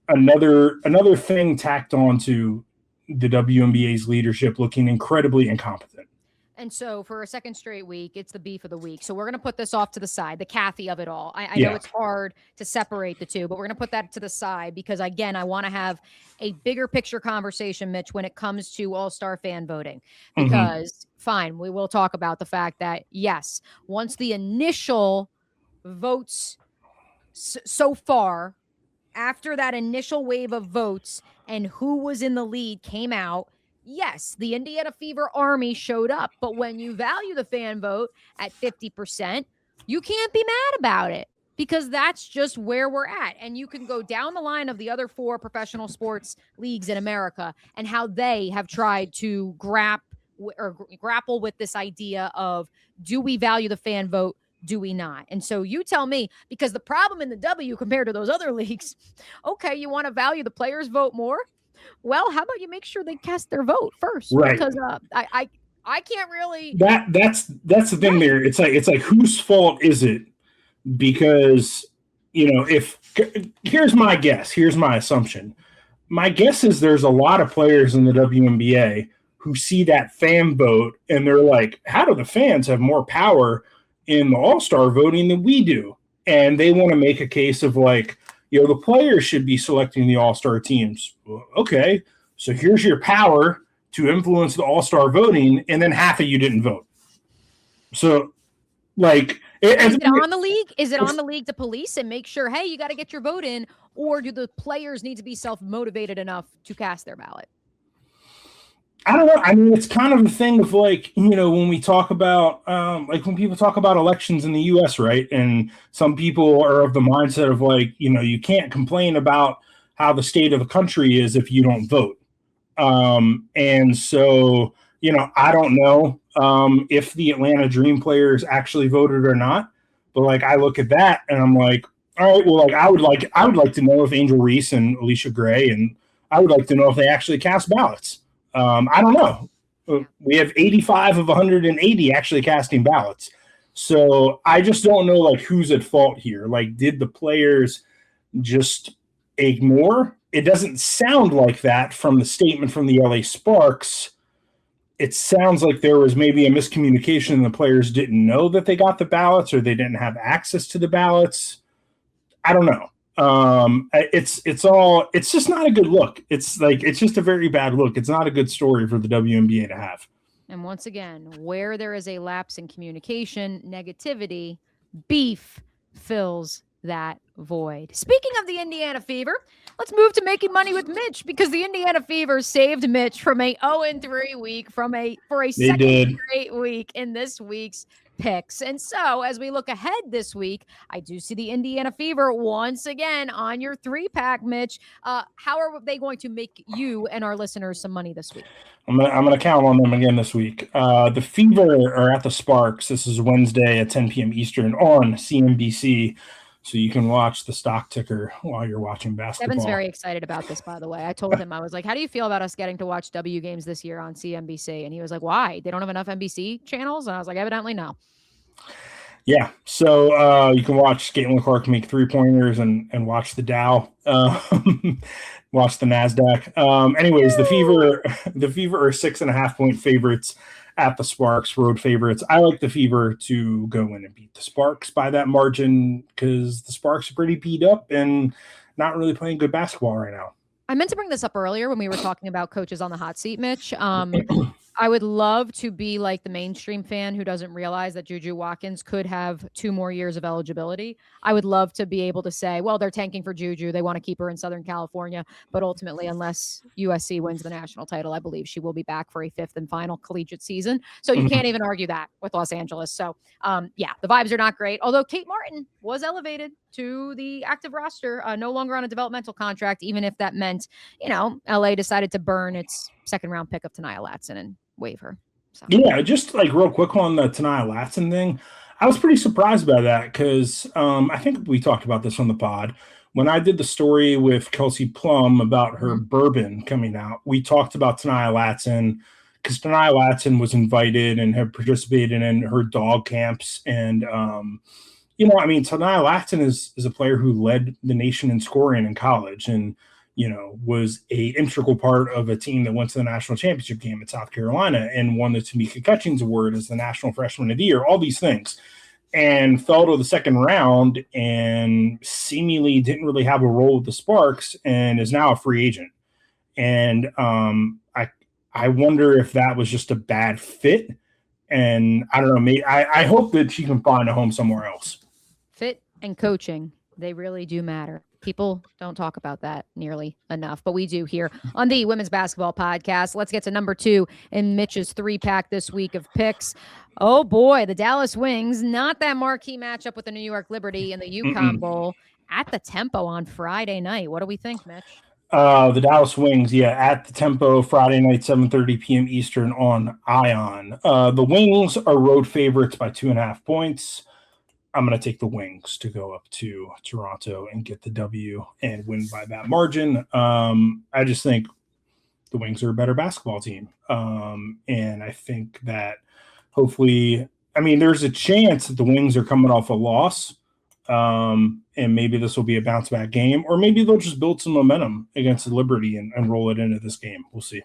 another thing tacked on to the WNBA's leadership looking incredibly incompetent. And so for a second straight week, it's the beef of the week. So we're going to put this off to the side, the Kathy of it all. I know it's hard to separate the two, but we're going to put that to the side because, again, I want to have a bigger picture conversation, Mitch, when it comes to all-star fan voting. Because, fine, we will talk about the fact that, yes, once the initial votes so far, after that initial wave of votes and who was in the lead came out, yes, the Indiana Fever Army showed up, but when you value the fan vote at 50%, you can't be mad about it because that's just where we're at. And you can go down the line of the other 4 professional sports leagues in America and how they have tried to grapple with this idea of, do we value the fan vote? Do we not? And so you tell me, because the problem in the W compared to those other leagues, okay, you want to value the players' vote more? Well, how about you make sure they cast their vote first? Right. Because I can't really. That's the thing there. It's like whose fault is it? Because here's my guess. Here's my assumption. My guess is there's a lot of players in the WNBA who see that fan vote and they're like, how do the fans have more power in the All-Star voting than we do. And they want to make a case of like, the players should be selecting the All-Star teams. Well, okay, so here's your power to influence the All-Star voting, and then half of you didn't vote. So, like, is it on the league? Is it on the league to police and make sure, hey, you got to get your vote in, or do the players need to be self-motivated enough to cast their ballot? I don't know. I mean, it's kind of a thing of like, when we talk about, like when people talk about elections in the U.S., right? And some people are of the mindset of like, you can't complain about how the state of the country is if you don't vote. And so, I don't know if the Atlanta Dream players actually voted or not. But like, I look at that and I'm like, all right, well, like I would like to know if Angel Reese and Alicia Gray, and I would like to know if they actually cast ballots. I don't know. We have 85 of 180 actually casting ballots. So I just don't know like who's at fault here. Like, did the players just ignore? It doesn't sound like that from the statement from the LA Sparks. It sounds like there was maybe a miscommunication and the players didn't know that they got the ballots, or they didn't have access to the ballots. I don't know. It's just not a good look. It's just a very bad look. It's not a good story for the WNBA to have. And once again, where there is a lapse in communication, negativity, beef fills that void. Speaking of the Indiana Fever, let's move to making money with Mitch, because the Indiana Fever saved Mitch from a 0-3 week for a second straight week in this week's picks. And so as we look ahead this week, I do see the Indiana Fever once again on your 3-pack, Mitch. How are they going to make you and our listeners some money this week? I'm gonna count on them again this week. The Fever are at the Sparks. This is Wednesday at 10 p.m. Eastern on CNBC. So you can watch the stock ticker while you're watching basketball. Kevin's very excited about this, by the way. I told him, I was like, how do you feel about us getting to watch W games this year on CNBC? And he was like, why? They don't have enough NBC channels? And I was like, evidently no. Yeah. So you can watch Caitlin Clark make 3-pointers and watch the Dow, watch the NASDAQ. Anyways, the Fever are 6.5-point favorites at the Sparks, road favorites. I like the Fever to go in and beat the Sparks by that margin, because the Sparks are pretty beat up and not really playing good basketball right now. I meant to bring this up earlier when we were talking about coaches on the hot seat, Mitch. I would love to be like the mainstream fan who doesn't realize that Juju Watkins could have 2 more years of eligibility. I would love to be able to say, well, they're tanking for Juju. They want to keep her in Southern California. But ultimately, unless USC wins the national title, I believe she will be back for a 5th and final collegiate season. So you can't even argue that with Los Angeles. So, yeah, the vibes are not great. Although Kate Martin was elevated to the active roster, no longer on a developmental contract, even if that meant, LA decided to burn its 2nd-round pick of Tanaya Latson and waive her. So. Yeah, just like real quick on the Tanaya Latson thing, I was pretty surprised by that, because I think we talked about this on the pod. When I did the story with Kelsey Plum about her bourbon coming out, we talked about Tanaya Latson, because Tanaya Latson was invited and had participated in her dog camps. And, Tanaya Latson is a player who led the nation in scoring in college, and was a integral part of a team that went to the national championship game at South Carolina and won the Tamika Catchings Award as the National Freshman of the Year, all these things, and fell to the 2nd round and seemingly didn't really have a role with the Sparks and is now a free agent. And I wonder if that was just a bad fit. And I don't know, maybe I hope that she can find a home somewhere else. Fit and coaching, they really do matter. People don't talk about that nearly enough, but we do here on the Women's Basketball Podcast. Let's get to number 2 in Mitch's 3-pack this week of picks. Oh boy, the Dallas Wings, not that marquee matchup with the New York Liberty in the UConn Bowl at the Tempo on Friday night. What do we think, Mitch? The Dallas Wings, at the Tempo, Friday night, 7:30 p.m. Eastern on Ion. The Wings are road favorites by 2.5 points. I'm going to take the Wings to go up to Toronto and get the W and win by that margin. I just think the Wings are a better basketball team. And I think that hopefully, there's a chance that the Wings are coming off a loss. And maybe this will be a bounce back game, or maybe they'll just build some momentum against the Liberty and roll it into this game. We'll see.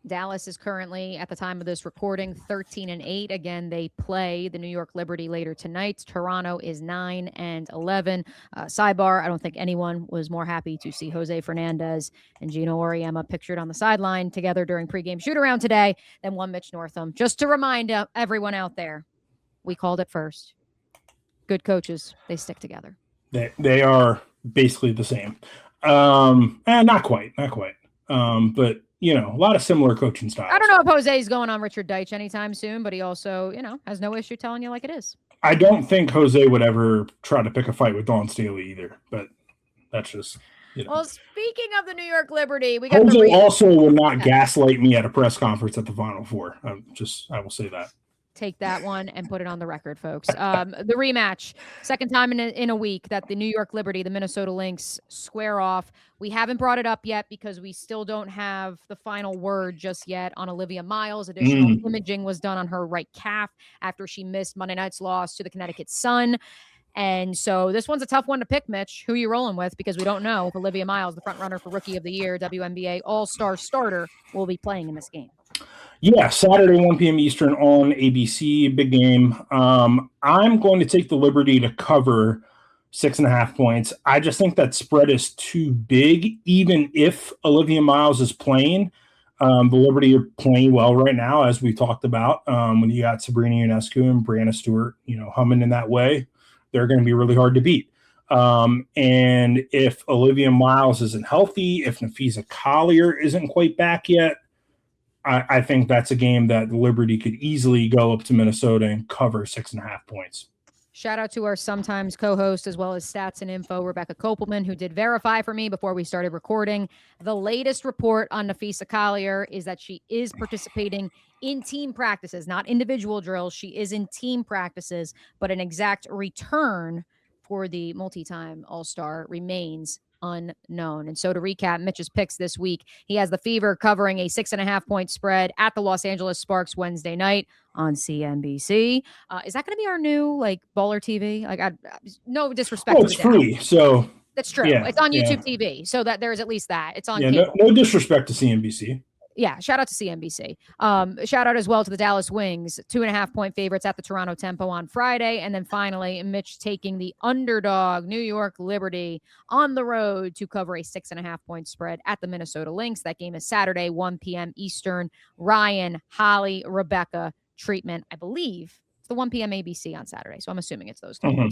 Dallas is currently, at the time of this recording, 13-8. Again, they play the New York Liberty later tonight. Toronto is 9-11. Sidebar, I don't think anyone was more happy to see Jose Fernandez and Geno Auriemma pictured on the sideline together during pregame shoot-around today than one Mitch Northam. Just to remind everyone out there, we called it first. Good coaches, they stick together. They are basically the same. Not quite. But a lot of similar coaching styles. I don't know if Jose's going on Richard Deitch anytime soon, but he also, has no issue telling you like it is. I don't think Jose would ever try to pick a fight with Don Staley either, but that's just, Well, speaking of the New York Liberty, we got Jose also will not gaslight me at a press conference at the Final Four. I will say that. Take that one and put it on the record, folks. The rematch, second time in a week that the New York Liberty, the Minnesota Lynx square off. We haven't brought it up yet because we still don't have the final word just yet on Olivia Miles. Additional imaging was done on her right calf after she missed Monday night's loss to the Connecticut Sun. And so this one's a tough one to pick, Mitch. Who you rolling with? Because we don't know if Olivia Miles, the front runner for Rookie of the Year, WNBA All-Star starter, will be playing in this game. Yeah, Saturday, 1 p.m. Eastern on ABC, big game. I'm going to take the Liberty to cover 6.5 points. I just think that spread is too big, even if Olivia Miles is playing. The Liberty are playing well right now, as we talked about. When you got Sabrina Ionescu and Brianna Stewart, humming in that way, they're going to be really hard to beat. And if Olivia Miles isn't healthy, if Nafisa Collier isn't quite back yet, I think that's a game that the Liberty could easily go up to Minnesota and cover 6.5 points. Shout out to our sometimes co-host as well as stats and info, Rebecca Kopelman, who did verify for me before we started recording. The latest report on Nafisa Collier is that she is participating in team practices, not individual drills. She is in team practices, but an exact return for the multi-time All-Star remains unknown. And so to recap Mitch's picks this week, he has the Fever covering a 6.5 point spread at the Los Angeles Sparks Wednesday night on CNBC. Is that going to be our new baller TV? No disrespect. Oh, it's free. So that's true. Yeah, it's on YouTube TV. So that there's at least that it's on. Yeah, no disrespect to CNBC. Yeah, shout out to CNBC. Shout out as well to the Dallas Wings, 2.5 point favorites at the Toronto Tempo on Friday. And then finally, Mitch taking the underdog New York Liberty on the road to cover a 6.5 point spread at the Minnesota Lynx. That game is Saturday, 1 p.m. Eastern. Ryan, Holly, Rebecca treatment, I believe. It's the 1 p.m. ABC on Saturday. So I'm assuming it's those two.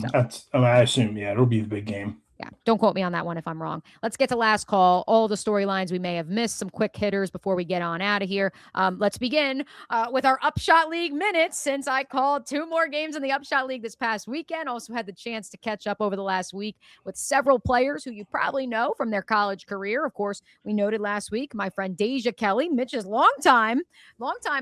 I assume, it'll be the big game. Yeah, don't quote me on that one if I'm wrong. Let's get to last call. All the storylines we may have missed, some quick hitters before we get on out of here. Let's begin with our Upshot League minutes, since I called 2 more games in the Upshot League this past weekend. Also had the chance to catch up over the last week with several players who you probably know from their college career. Of course, we noted last week my friend Deja Kelly, Mitch's longtime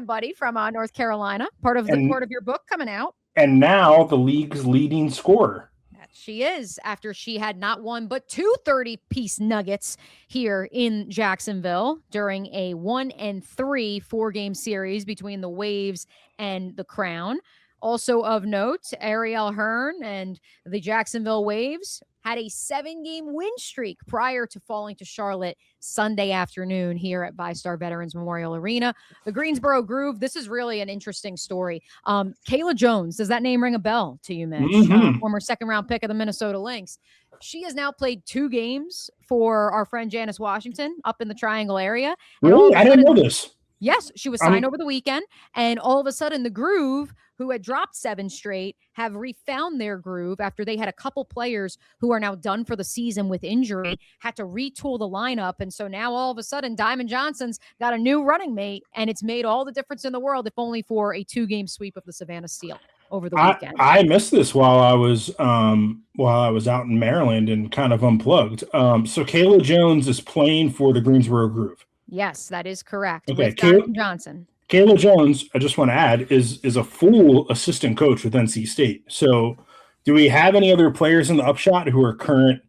buddy from North Carolina, part of your book coming out. And now the league's leading scorer. She is, after she had not one but 2 30-piece nuggets here in Jacksonville during a 1-3 4-game series between the Waves and the Crown. Also of note, Ariel Hearn and the Jacksonville Waves had a 7-game win streak prior to falling to Charlotte Sunday afternoon here at VyStar Veterans Memorial Arena. The Greensboro Groove, this is really an interesting story. Kayla Jones, does that name ring a bell to you, Mitch? Mm-hmm. Former second-round pick of the Minnesota Lynx. She has now played 2 games for our friend Janice Washington up in the Triangle area. Really? I didn't know this. Yes, she was signed over the weekend, and all of a sudden the Groove, who had dropped 7 straight, have refound their groove after they had a couple players who are now done for the season with injury, had to retool the lineup. And so now all of a sudden Diamond Johnson's got a new running mate, and it's made all the difference in the world, if only for a 2-game sweep of the Savannah Steel over the weekend. I missed this while I was out in Maryland and kind of unplugged. So Kayla Jones is playing for the Greensboro Groove. Yes, that is correct. Okay, with Diamond Johnson. Kayla Jones, I just want to add, is a full assistant coach with NC State. So do we have any other players in the Upshot who are current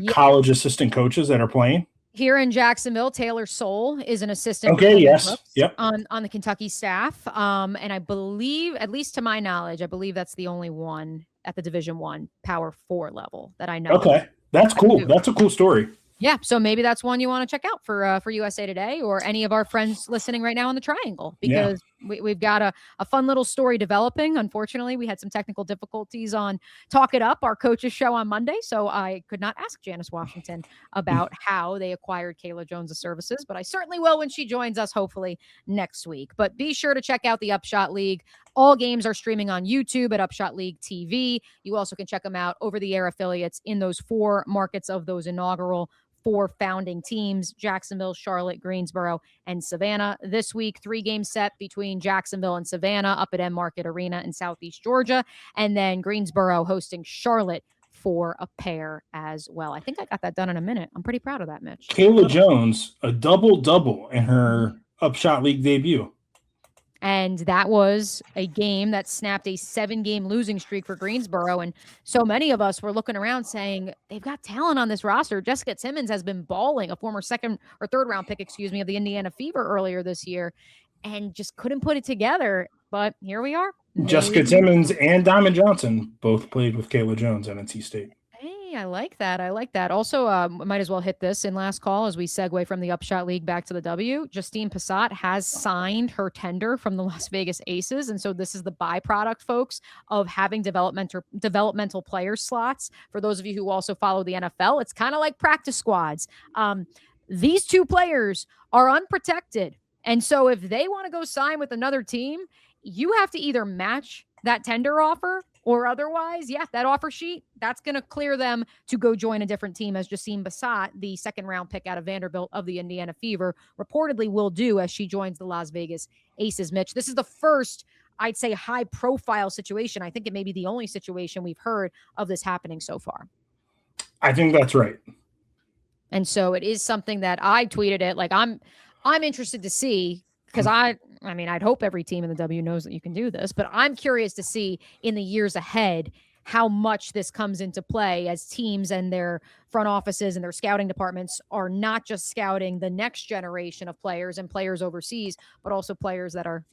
college assistant coaches that are playing? Here in Jacksonville, Taylor Soule is an assistant. Okay, yes. Yep. On the Kentucky staff. And I believe, at least to my knowledge, I believe that's the only one at the Division I Power 4 level that I know. Okay. That's cool. That's a cool story. Yeah, so maybe that's one you want to check out for USA Today or any of our friends listening right now on the Triangle, because we've got a fun little story developing. Unfortunately, we had some technical difficulties on Talk It Up, our coaches show on Monday, so I could not ask Janice Washington about how they acquired Kayla Jones' services, but I certainly will when she joins us, hopefully next week. But be sure to check out the Upshot League. All games are streaming on YouTube at Upshot League TV. You also can check them out over the air affiliates in those 4 markets of those inaugural 4 founding teams: Jacksonville, Charlotte, Greensboro, and Savannah. This week, 3-game set between Jacksonville and Savannah up at M Market Arena in Southeast Georgia, and then Greensboro hosting Charlotte for a pair as well. I think I got that done in a minute. I'm pretty proud of that, Mitch. Kayla Jones, a double-double in her Upshot League debut. And that was a game that snapped a 7-game losing streak for Greensboro. And so many of us were looking around saying, they've got talent on this roster. Jessica Timmons has been balling, a former 2nd or 3rd round pick, of the Indiana Fever earlier this year, and just couldn't put it together. But here we are. Jessica Timmons and Diamond Johnson both played with Kayla Jones at NC State. Hey, I like that. Also, might as well hit this in last call as we segue from the Upshot League back to the W. Justine Passat has signed her tender from the Las Vegas Aces. And so this is the byproduct, folks, of having developmental player slots. For those of you who also follow the NFL, it's kind of like practice squads. These 2 players are unprotected. And so if they want to go sign with another team, you have to either match that tender offer, or otherwise, that offer sheet, that's going to clear them to go join a different team, as Justine Passat, the 2nd round pick out of Vanderbilt of the Indiana Fever, reportedly will do as she joins the Las Vegas Aces. Mitch, this is the first, I'd say, high-profile situation. I think it may be the only situation we've heard of this happening so far. I think that's right. And so it is something that I tweeted it. Like, I'm interested to see, because I'd hope every team in the W knows that you can do this, but I'm curious to see in the years ahead how much this comes into play as teams and their front offices and their scouting departments are not just scouting the next generation of players and players overseas, but also players that are,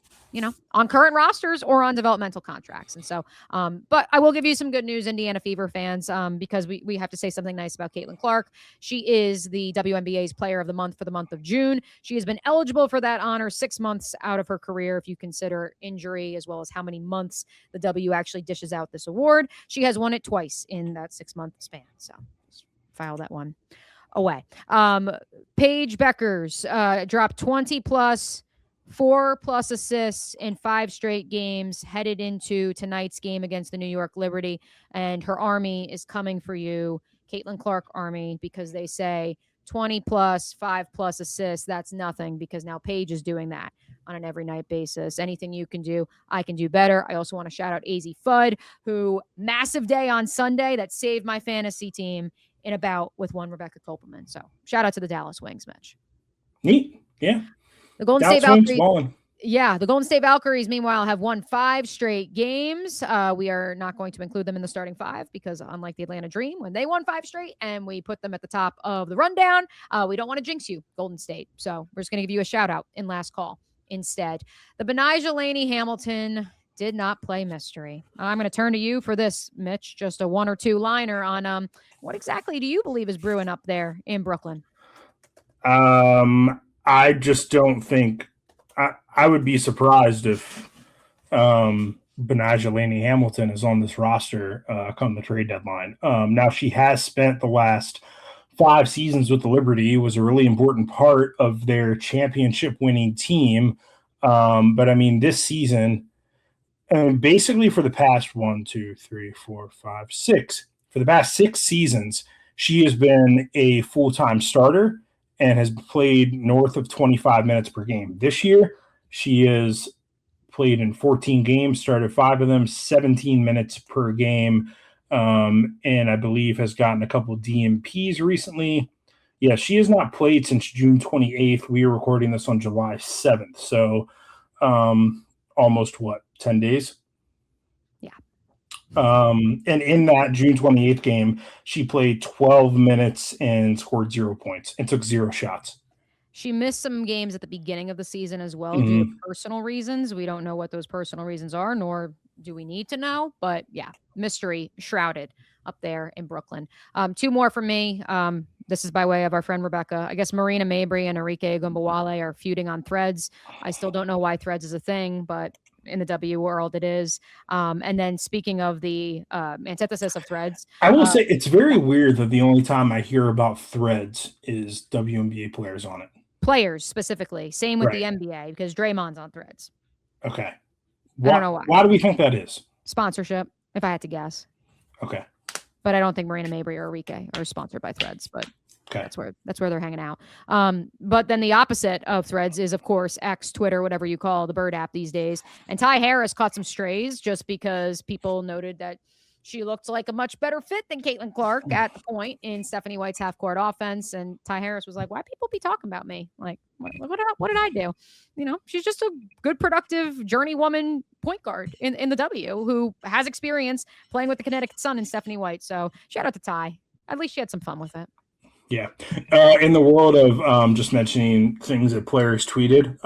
on current rosters or on developmental contracts. And so, but I will give you some good news, Indiana Fever fans, because we have to say something nice about Caitlin Clark. She is the WNBA's Player of the Month for the month of June. She has been eligible for that honor 6 months out of her career, if you consider injury, as well as how many months the W actually dishes out this award. She has won it twice in that 6-month span. So file that one away. Paige Beckers dropped 20 plus, 4+ assists in 5 straight games, headed into tonight's game against the New York Liberty. And her army is coming for you, Caitlin Clark Army, because they say 20 plus, 5+ assists, that's nothing, because now Paige is doing that on an every night basis. Anything you can do, I can do better. I also want to shout out AZ Fudd, who massive day on Sunday that saved my fantasy team in a bout with one Rebecca Kopelman. So shout out to the Dallas Wings, Mitch. Neat. Yeah. The Golden State Valkyries. Yeah, the Golden State Valkyries, meanwhile, have won 5 straight games. We are not going to include them in the starting 5 because, unlike the Atlanta Dream, when they won 5 straight and we put them at the top of the rundown, we don't want to jinx you, Golden State. So we're just going to give you a shout out in last call instead. The Benijah Laney Hamilton did not play mystery. I'm going to turn to you for this, Mitch. Just a 1 or 2 liner on what exactly do you believe is brewing up there in Brooklyn? I just don't think I would be surprised if Benijah Laney Hamilton is on this roster come the trade deadline. Now, she has spent the last 5 seasons with the Liberty, was a really important part of their championship winning team. But I mean, this season, basically for the past 6, for the past 6 seasons, she has been a full-time starter and has played north of 25 minutes per game. This year, she has played in 14 games, started 5 of them, 17 minutes per game, and I believe has gotten a couple of DMPs recently. Yeah, she has not played since June 28th. We are recording this on July 7th, so almost, 10 days? Yeah. And in that June 28th game, she played 12 minutes and scored 0 points and took 0 shots. She missed some games at the beginning of the season as well due to personal reasons. We don't know what those personal reasons are, nor do we need to know. But yeah, mystery shrouded up there in Brooklyn. 2 more from me. This is by way of our friend Rebecca. I guess Marina Mabry and Enrique Gumbawale are feuding on Threads. I still don't know why Threads is a thing, but in the W world it is. And then speaking of the antithesis of Threads. I will say it's very weird that the only time I hear about Threads is WNBA players on it. Players specifically. Same with the NBA because Draymond's on Threads. Okay. I don't know why. Why do we think that is? Sponsorship, if I had to guess. Okay. But I don't think Marina Mabry or Enrique are sponsored by Threads, but that's where they're hanging out. But then the opposite of Threads is, of course, X, Twitter, whatever you call the bird app these days. And Ty Harris caught some strays just because people noted that she looked like a much better fit than Caitlin Clark at the point in Stephanie White's half-court offense. And Ty Harris was like, why people be talking about me? Like, what did I do? You know, she's just a good, productive journeywoman point guard in the W who has experience playing with the Connecticut Sun and Stephanie White. So shout out to Ty. At least she had some fun with it. Yeah. In the world of just mentioning things that players tweeted,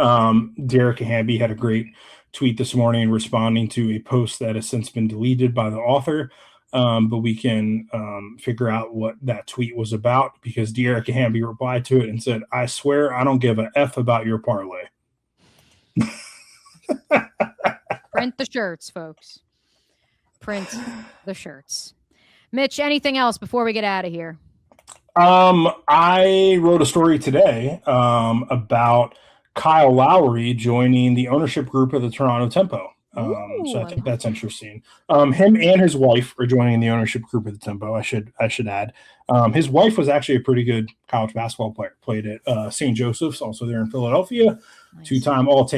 Derek Hamby had a great tweet this morning responding to a post that has since been deleted by the author. But we can figure out what that tweet was about because Derek Hamby replied to it and said, I swear I don't give a F about your parlay. Print the shirts, folks. Print the shirts. Mitch, anything else before we get out of here? I wrote a story today about Kyle Lowry joining the ownership group of the Toronto Tempo. So I think that's interesting. Him and his wife are joining the ownership group of the Tempo. I should add. His wife was actually a pretty good college basketball player. Played at St. Joseph's, also there in Philadelphia. Nice. 2-time all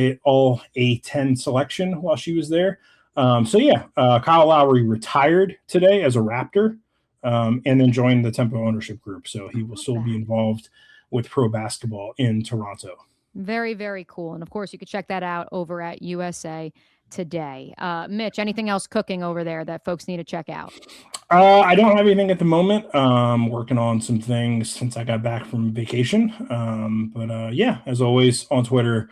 A10 selection while she was there. Kyle Lowry retired today as a Raptor, and then joined the Tempo ownership group. So he will still be involved with pro basketball in Toronto. Very, very cool. And of course, you could check that out over at USA Today. Mitch, anything else cooking over there that folks need to check out? I don't have anything at the moment. Working on some things since I got back from vacation. As always on Twitter,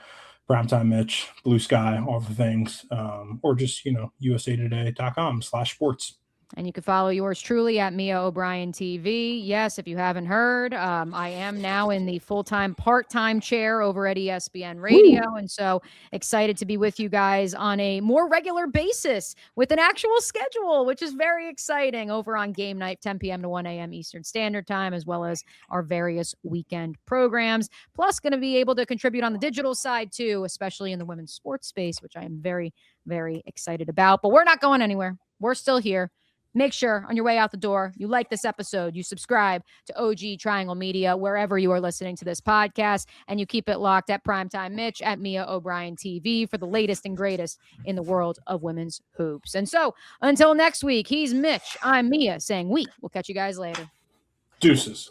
Primetime Mitch, Blue Sky, all the things, or just, usatoday.com/sports. And you can follow yours truly at Mia O'Brien TV. Yes, if you haven't heard, I am now in the full-time, part-time chair over at ESPN Radio. Ooh. And so excited to be with you guys on a more regular basis with an actual schedule, which is very exciting over on game night, 10 p.m. to 1 a.m. Eastern Standard Time, as well as our various weekend programs. Plus going to be able to contribute on the digital side too, especially in the women's sports space, which I am very, very excited about. But we're not going anywhere. We're still here. Make sure on your way out the door, you like this episode, you subscribe to OG Triangle Media, wherever you are listening to this podcast, and you keep it locked at Primetime Mitch at Mia O'Brien TV for the latest and greatest in the world of women's hoops. And so until next week, he's Mitch, I'm Mia, saying we will catch you guys later. Deuces.